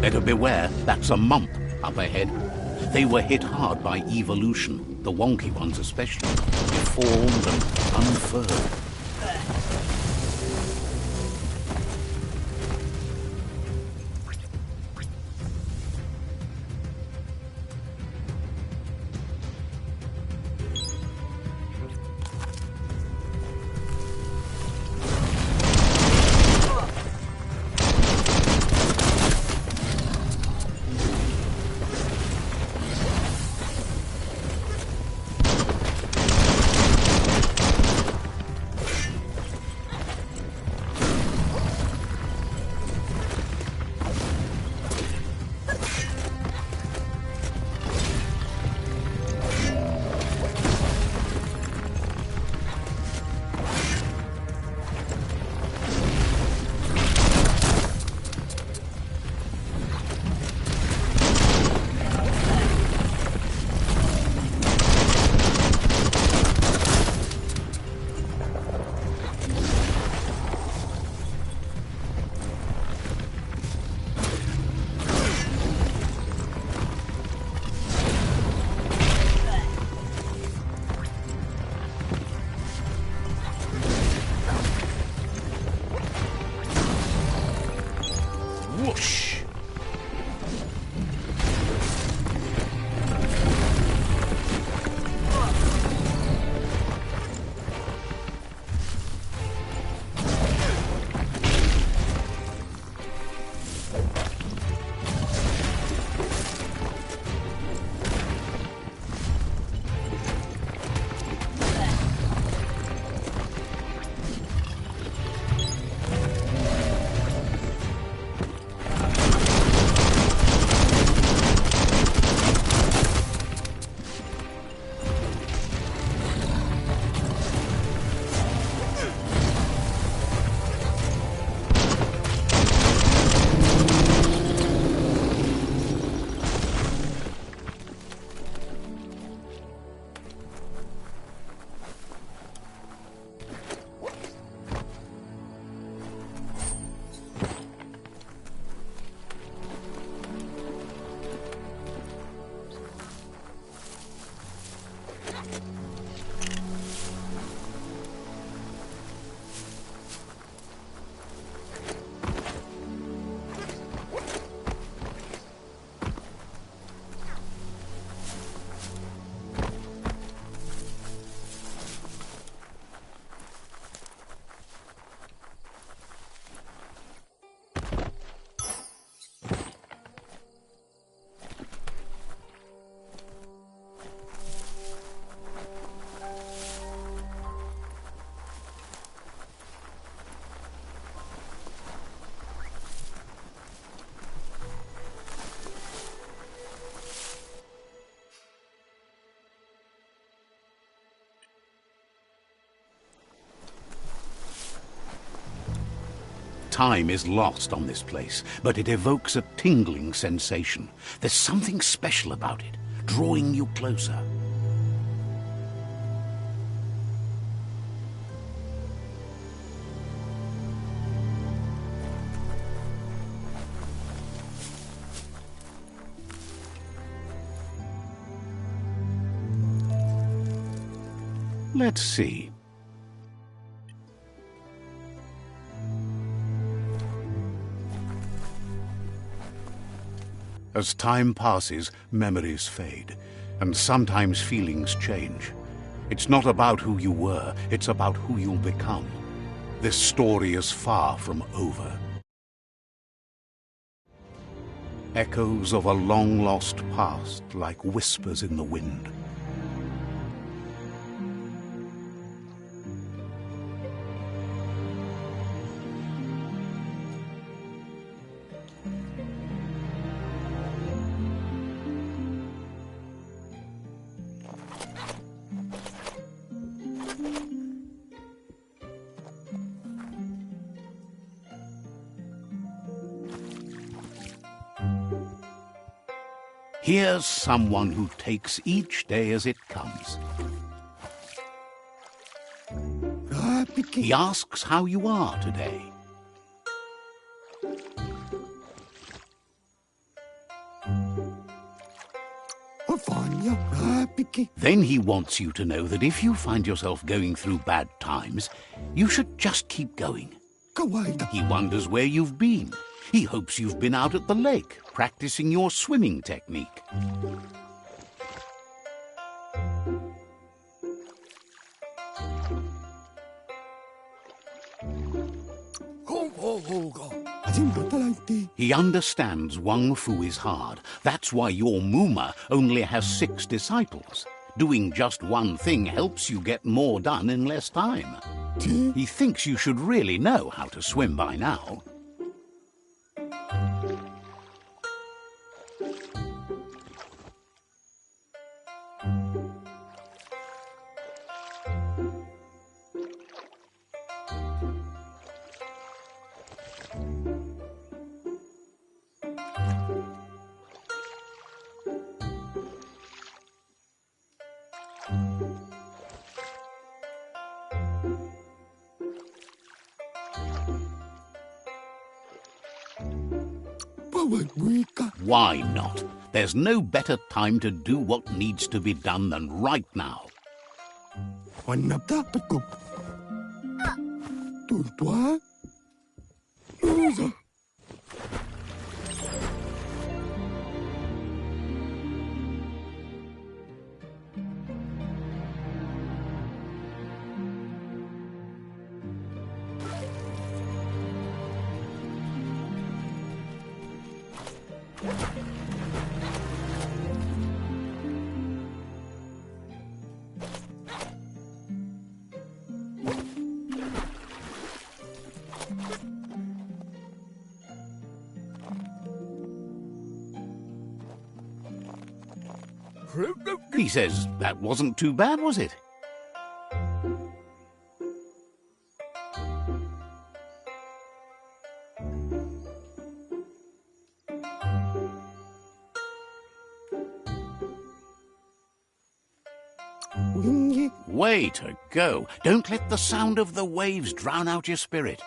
Better beware, that's a mump up ahead. They were hit hard by evolution, the wonky ones especially, deformed and unfurled. Whoosh! Time is lost on this place, but it evokes a tingling sensation. There's something special about it, drawing you closer. Let's see. As time passes, memories fade, and sometimes feelings change. It's not about who you were, it's about who you'll become. This story is far from over. Echoes of a long-lost past, like whispers in the wind. Here's someone who takes each day as it comes. He asks how you are today. Then he wants you to know that if you find yourself going through bad times, you should just keep going. He wonders where you've been. He hopes you've been out at the lake, practicing your swimming technique. He understands Wang Fu is hard. That's why your Muma only has 6 disciples. Doing just one thing helps you get more done in less time. He thinks you should really know how to swim by now. Why not? There's no better time to do what needs to be done than right now. He says that wasn't too bad, was it? Way to go. Don't let the sound of the waves drown out your spirit.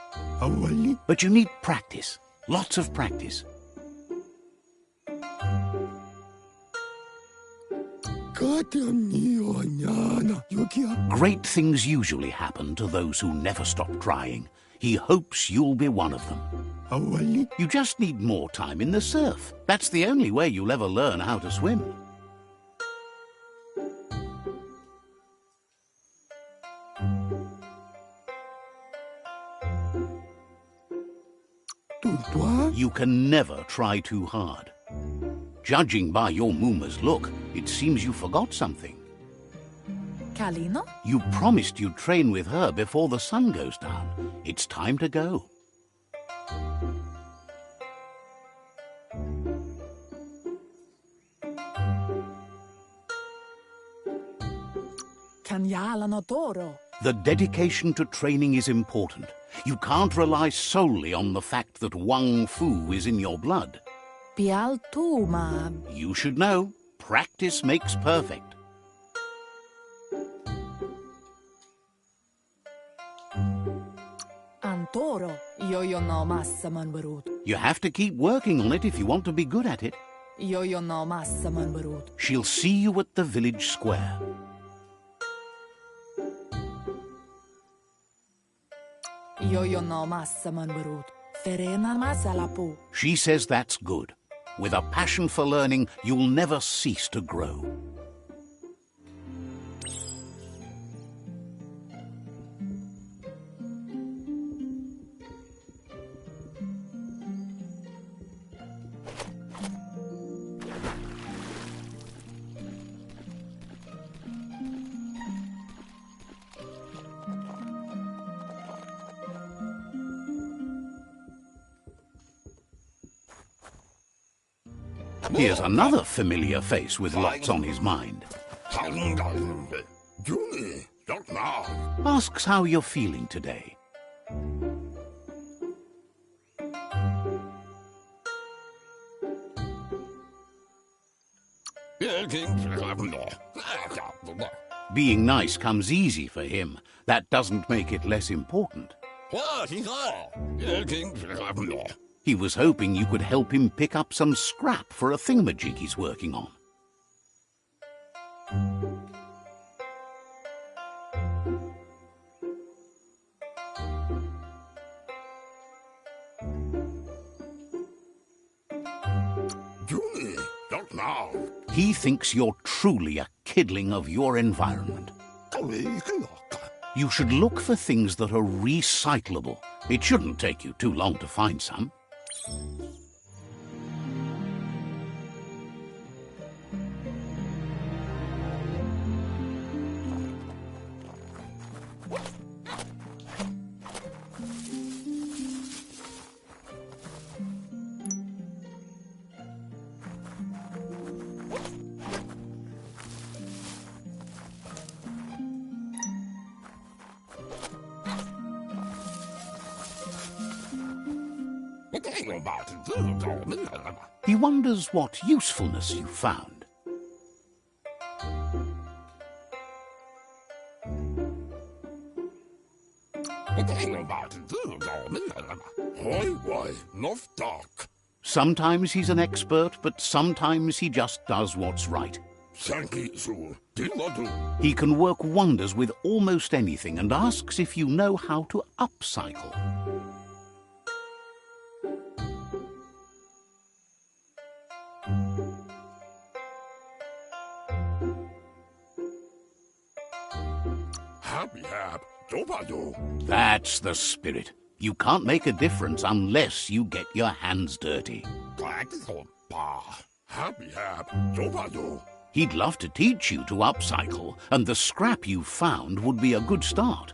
But you need practice. Lots of practice. Great things usually happen to those who never stop trying. He hopes you'll be one of them. You just need more time in the surf. That's the only way you'll ever learn how to swim. You can never try too hard. Judging by your Muma's look, it seems you forgot something. Kalino? You promised you'd train with her before the sun goes down. It's time to go. Kanyalan Odoro. The dedication to training is important. You can't rely solely on the fact that Wang Fu is in your blood. Pial tu, ma... You should know, practice makes perfect. Antoro, yo no massa man barut. You have to keep working on it if you want to be good at it. Yo no massa man barut. She'll see you at the village square. Yo no massa man barut. Ferena masalapu. She says that's good. With a passion for learning, you'll never cease to grow. Here's another familiar face with lots on his mind. Asks how you're feeling today. Being nice comes easy for him. That doesn't make it less important. He was hoping you could help him pick up some scrap for a thingamajig he's working on. He thinks you're truly a kidling of your environment. You should look for things that are recyclable. It shouldn't take you too long to find some. He wonders what usefulness you found. Sometimes he's an expert, but sometimes he just does what's right. He can work wonders with almost anything and asks if you know how to upcycle. That's the spirit. You can't make a difference unless you get your hands dirty. He'd love to teach you to upcycle, and the scrap you found would be a good start.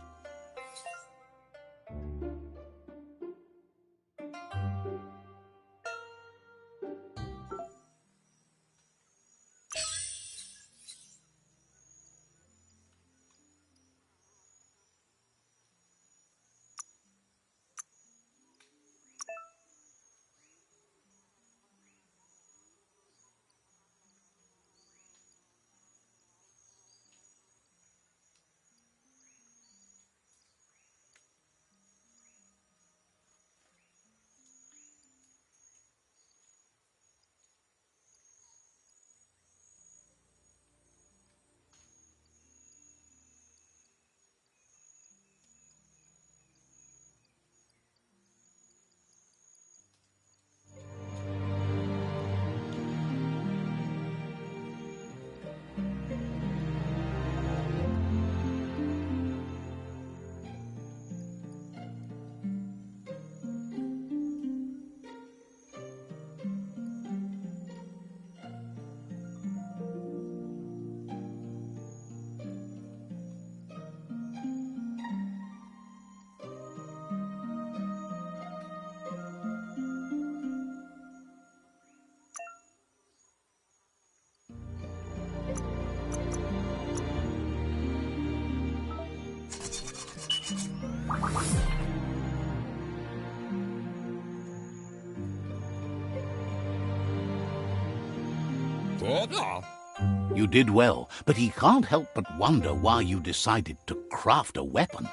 You did well, but he can't help but wonder why you decided to craft a weapon.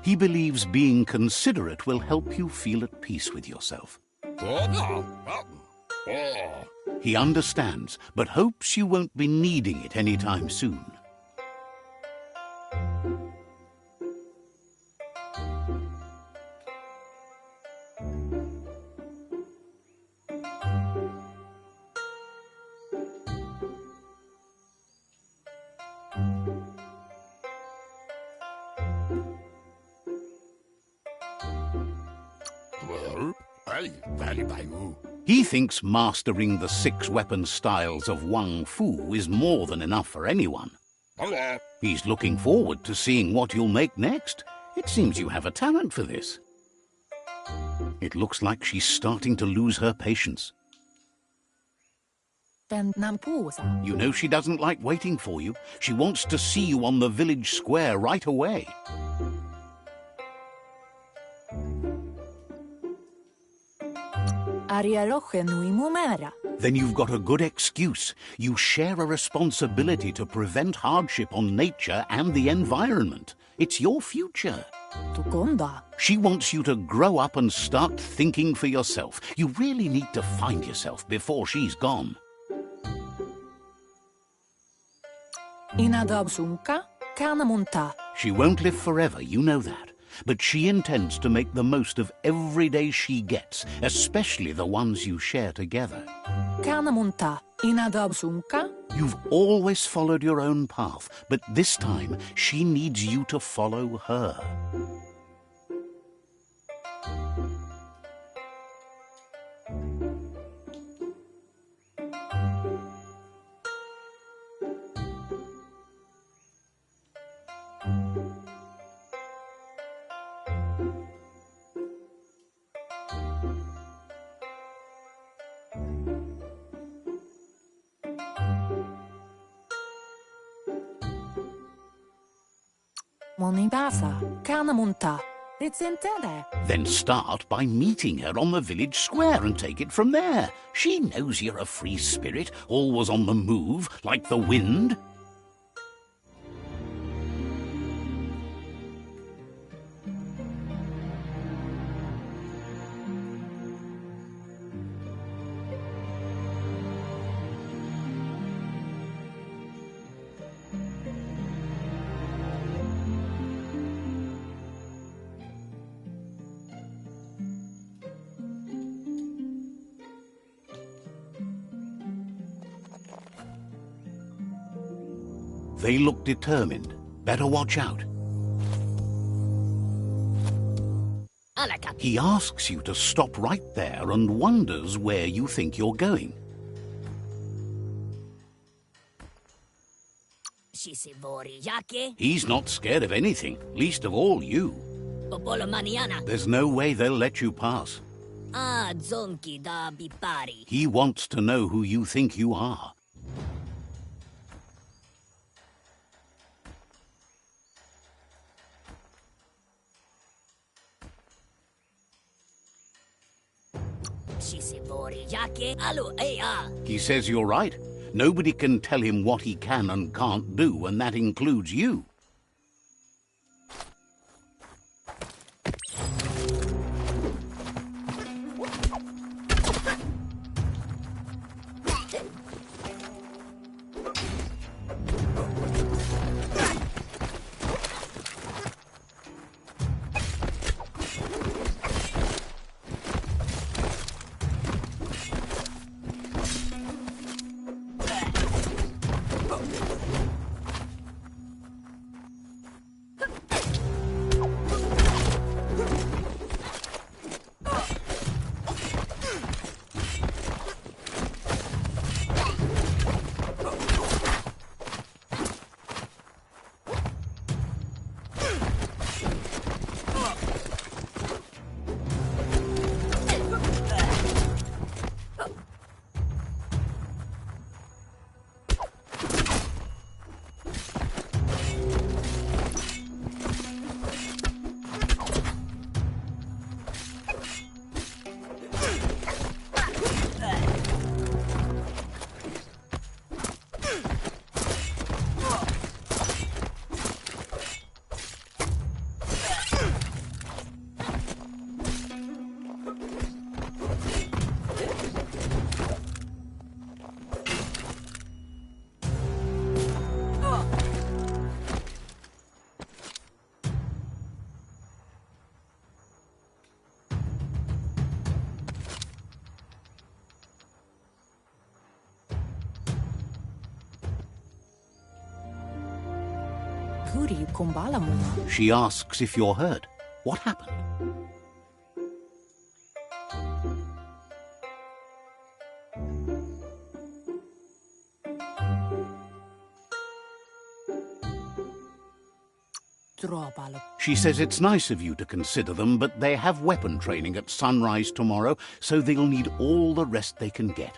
He believes being considerate will help you feel at peace with yourself. He understands, but hopes you won't be needing it anytime soon. He thinks mastering the 6 weapon styles of Wang Fu is more than enough for anyone. He's looking forward to seeing what you'll make next. It seems you have a talent for this. It looks like she's starting to lose her patience. You know she doesn't like waiting for you. She wants to see you on the village square right away. Then you've got a good excuse. You share a responsibility to prevent hardship on nature and the environment. It's your future. She wants you to grow up and start thinking for yourself. You really need to find yourself before she's gone. She won't live forever, you know that. But she intends to make the most of every day she gets, especially the ones you share together. You've always followed your own path, but this time she needs you to follow her. Then start by meeting her on the village square and take it from there. She knows you're a free spirit, always on the move, like the wind. They look determined. Better watch out. He asks you to stop right there and wonders where you think you're going. He's not scared of anything, least of all you. There's no way they'll let you pass. He wants to know who you think you are. He says you're right. Nobody can tell him what he can and can't do, and that includes you. Kuri kumbala muna. She asks if you're hurt. What happened? Dropalo. She says it's nice of you to consider them, but they have weapon training at sunrise tomorrow, so they'll need all the rest they can get.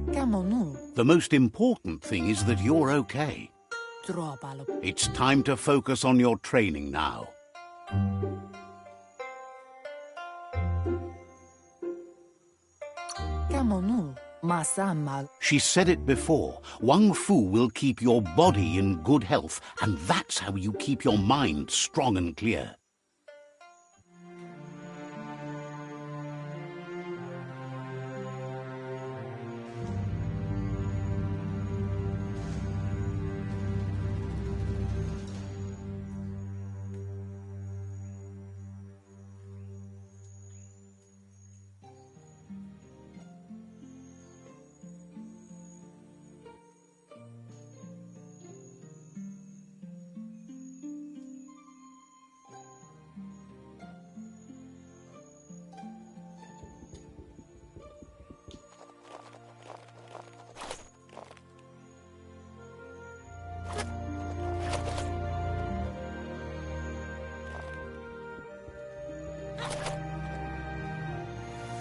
Kamonu. The most important thing is that you're okay. Dropalo. It's time to focus on your training now. Kamonu. Masamal. She said it before. Wang Fu will keep your body in good health, and that's how you keep your mind strong and clear.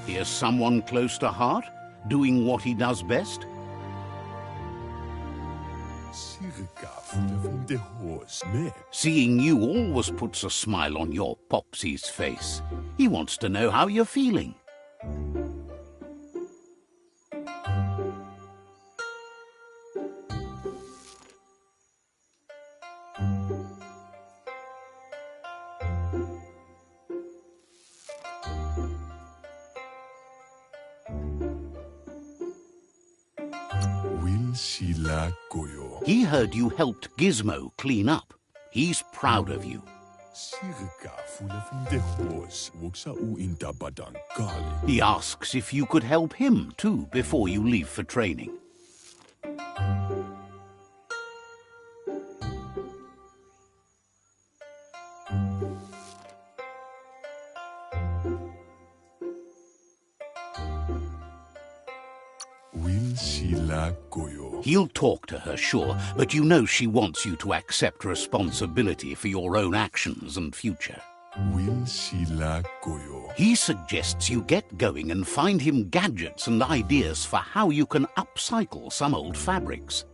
Here's someone close to heart, doing what he does best. Seeing you always puts a smile on your Popsy's face. He wants to know how you're feeling. He heard you helped Gizmo clean up. He's proud of you. He asks if you could help him too before you leave for training. He'll talk to her, sure, but you know she wants you to accept responsibility for your own actions and future. He suggests you get going and find him gadgets and ideas for how you can upcycle some old fabrics.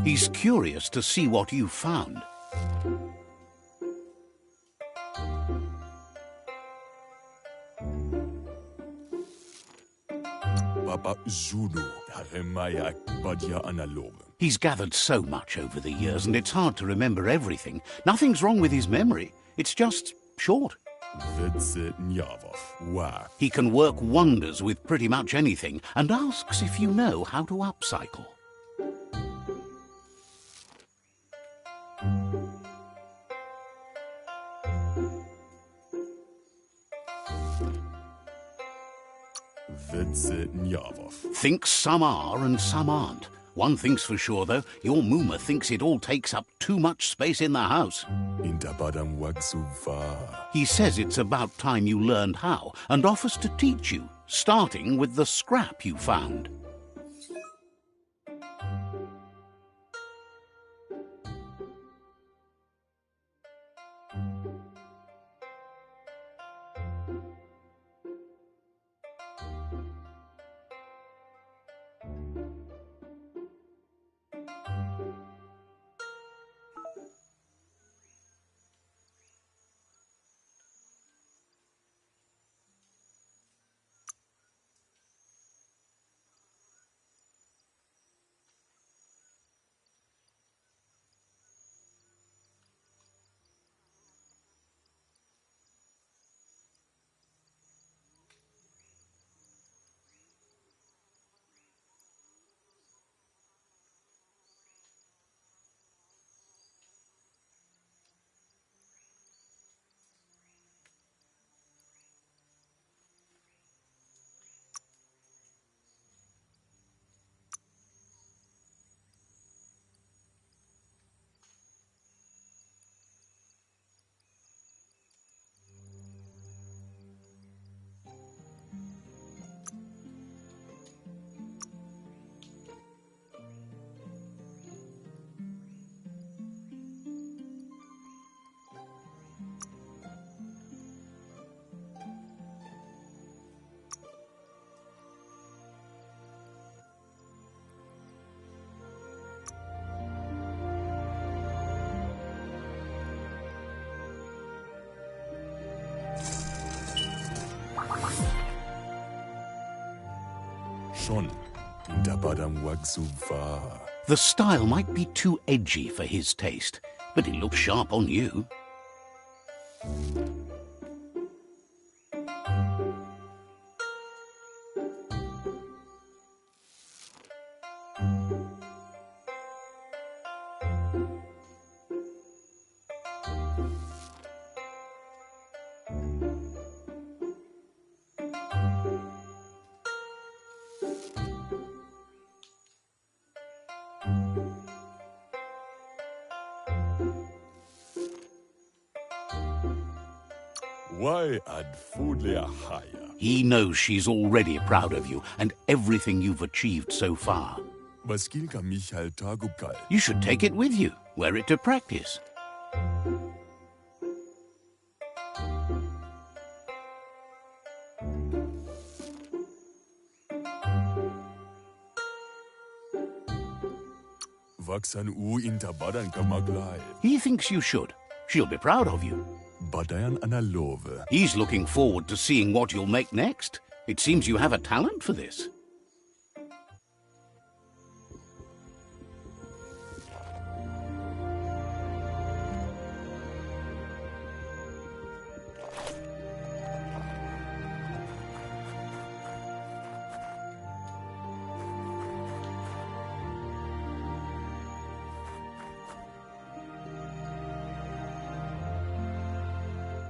He's curious to see what you found. He's gathered so much over the years, and it's hard to remember everything. Nothing's wrong with his memory. It's just short. He can work wonders with pretty much anything, and asks if you know how to upcycle. Thinks some are and some aren't. One thing's for sure, though, your Mooma thinks it all takes up too much space in the house. He says it's about time you learned how, and offers to teach you, starting with the scrap you found. son. Intabadang wagsuva. The style might be too edgy for his taste, but it looks sharp on you. Why add food layer higher? He knows she's already proud of you and everything you've achieved so far. Baskil ka Michael Tagubkal. You should take it with you, wear it to practice. Vaksan u intabadan ka maglay. He thinks you should. She'll be proud of you. Badayan analove. He's looking forward to seeing what you'll make next. It seems you have a talent for this.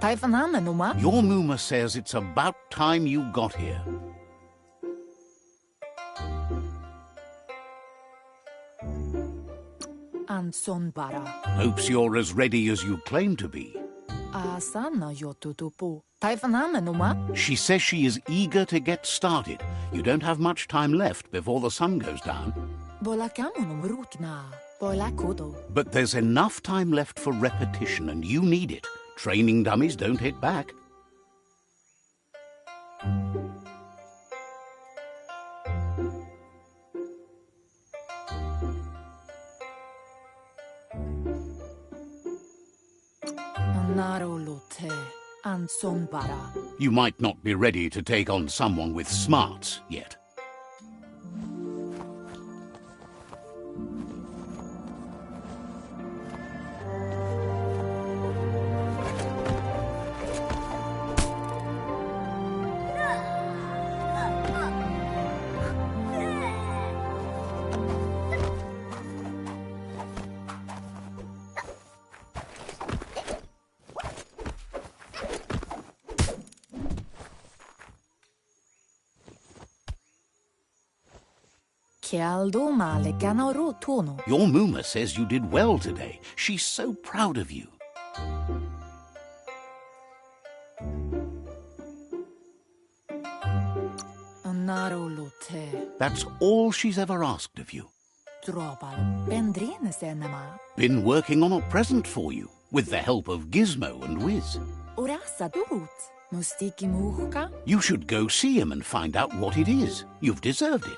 Your Muma says it's about time you got here. Anson bara. Hopes you're as ready as you claim to be. Asana yotutupu. Taifanamenuma. She says she is eager to get started. You don't have much time left before the sun goes down. Bolakamunum rutna. Bolakudo. But there's enough time left for repetition, and you need it. Training dummies don't hit back. Narolote. Ansonbara. You might not be ready to take on someone with smarts yet. Your Muma says you did well today. She's so proud of you. That's all she's ever asked of you. Been working on a present for you, with the help of Gizmo and Wiz. You should go see him and find out what it is. You've deserved it.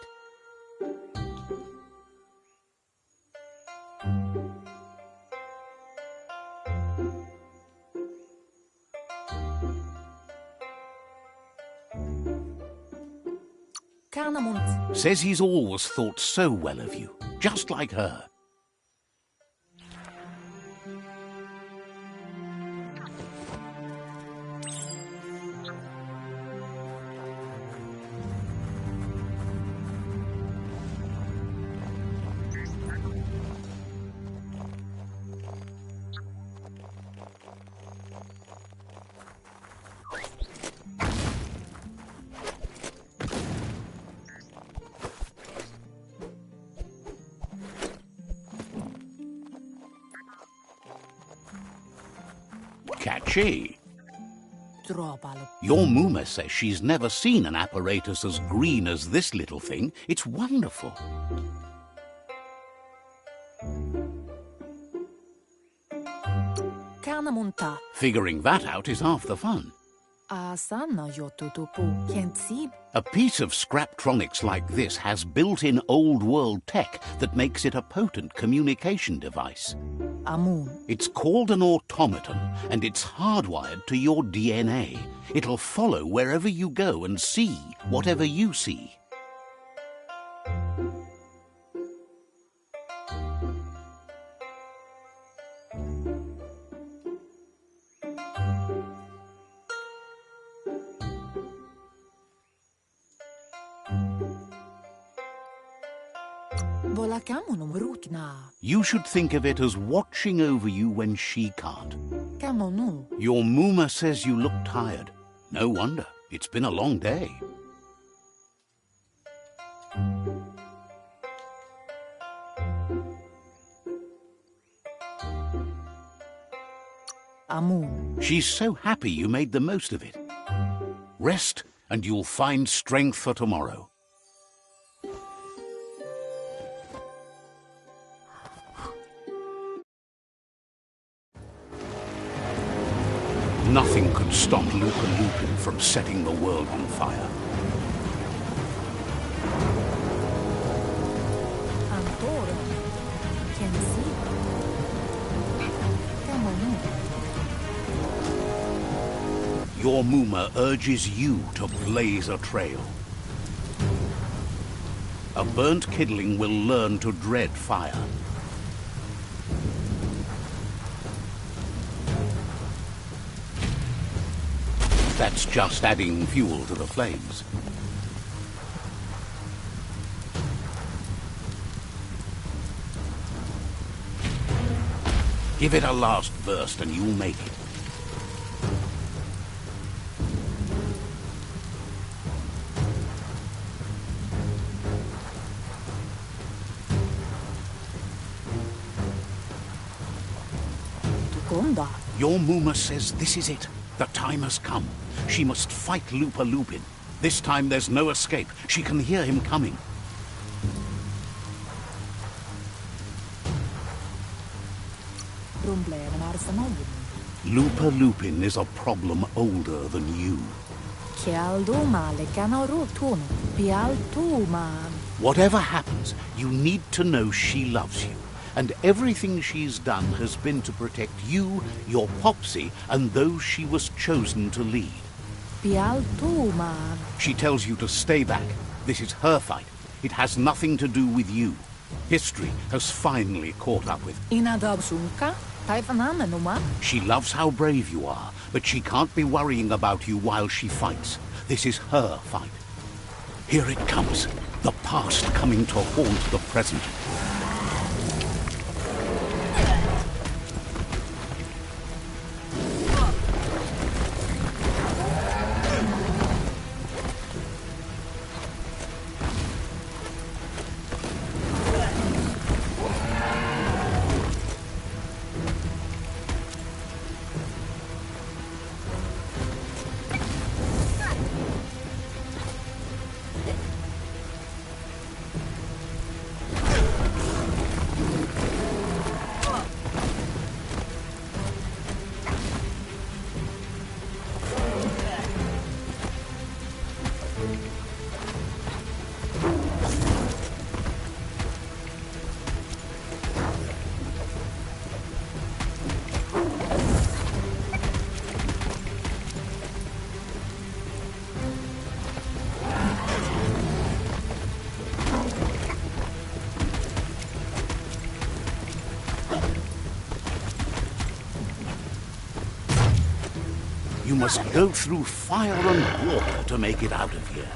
Says he's always thought so well of you, just like her. Catchy. Your Muma says she's never seen an apparatus as green as this little thing. It's wonderful. Figuring that out is half the fun. A piece of Scraptronics like this has built-in old-world tech that makes it a potent communication device. It's called an automaton, and it's hardwired to your DNA. It'll follow wherever you go and see whatever you see. Volakamunum rutna. You should think of it as watching over you when she can't. Kamonu. Your Muma says you look tired. No wonder. It's been a long day. Amu. She's so happy you made the most of it. Rest, and you'll find strength for tomorrow. Nothing could stop Lupa Lupin from setting the world on fire. Antoro. Kensi. Kamonu. Your Muma urges you to blaze a trail. A burnt kidling will learn to dread fire. That's just adding fuel to the flames. Give it a last burst and you'll make it. Tukonda. Your Muma says this is it. The time has come. She must fight Lupa Lupin. This time there's no escape. She can hear him coming. Rumbleven arsenal. Lupa Lupin is a problem older than you. Kialdo male canoro tono. Pialto man. Whatever happens, you need to know she loves you. And everything she's done has been to protect you, your Popsy, and those she was chosen to lead. Pialto man. She tells you to stay back. This is her fight. It has nothing to do with you. History has finally caught up with her. Inadabsunka. Taifanamenuma. She loves how brave you are, but she can't be worrying about you while she fights. This is her fight. Here it comes. The past coming to haunt the present. You must go through fire and water to make it out of here.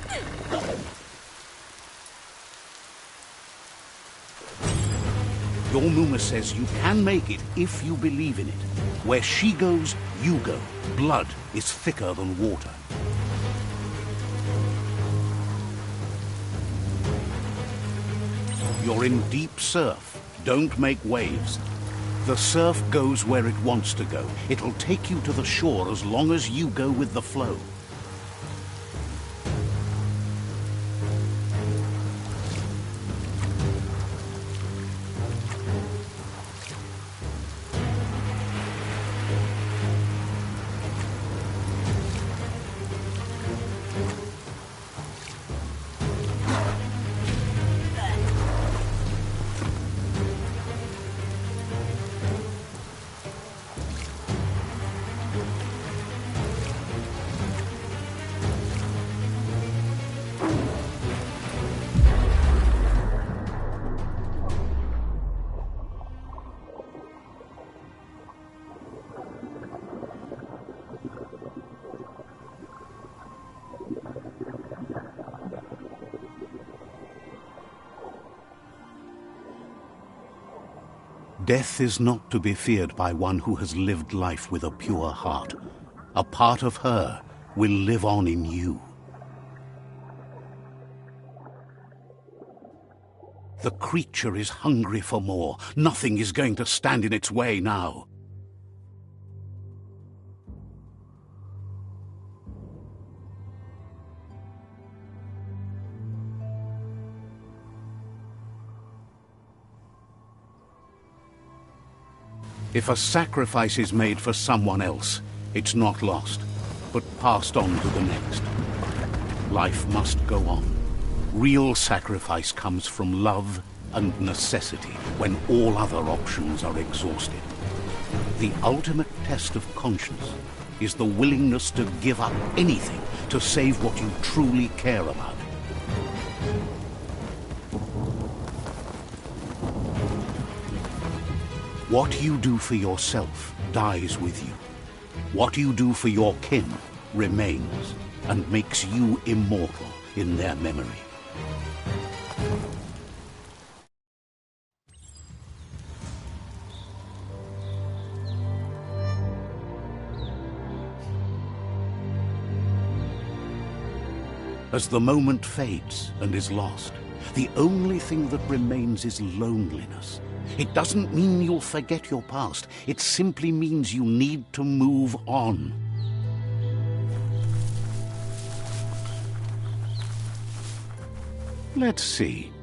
Your Muma says you can make it if you believe in it. Where she goes, you go. Blood is thicker than water. You're in deep surf. Don't make waves. The surf goes where it wants to go. It'll take you to the shore as long as you go with the flow. Death is not to be feared by one who has lived life with a pure heart. A part of her will live on in you. The creature is hungry for more. Nothing is going to stand in its way now. If a sacrifice is made for someone else, it's not lost, but passed on to the next. Life must go on. Real sacrifice comes from love and necessity when all other options are exhausted. The ultimate test of conscience is the willingness to give up anything to save what you truly care about. What you do for yourself dies with you. What you do for your kin remains and makes you immortal in their memory. As the moment fades and is lost, the only thing that remains is loneliness. It doesn't mean you'll forget your past. It simply means you need to move on. Let's see.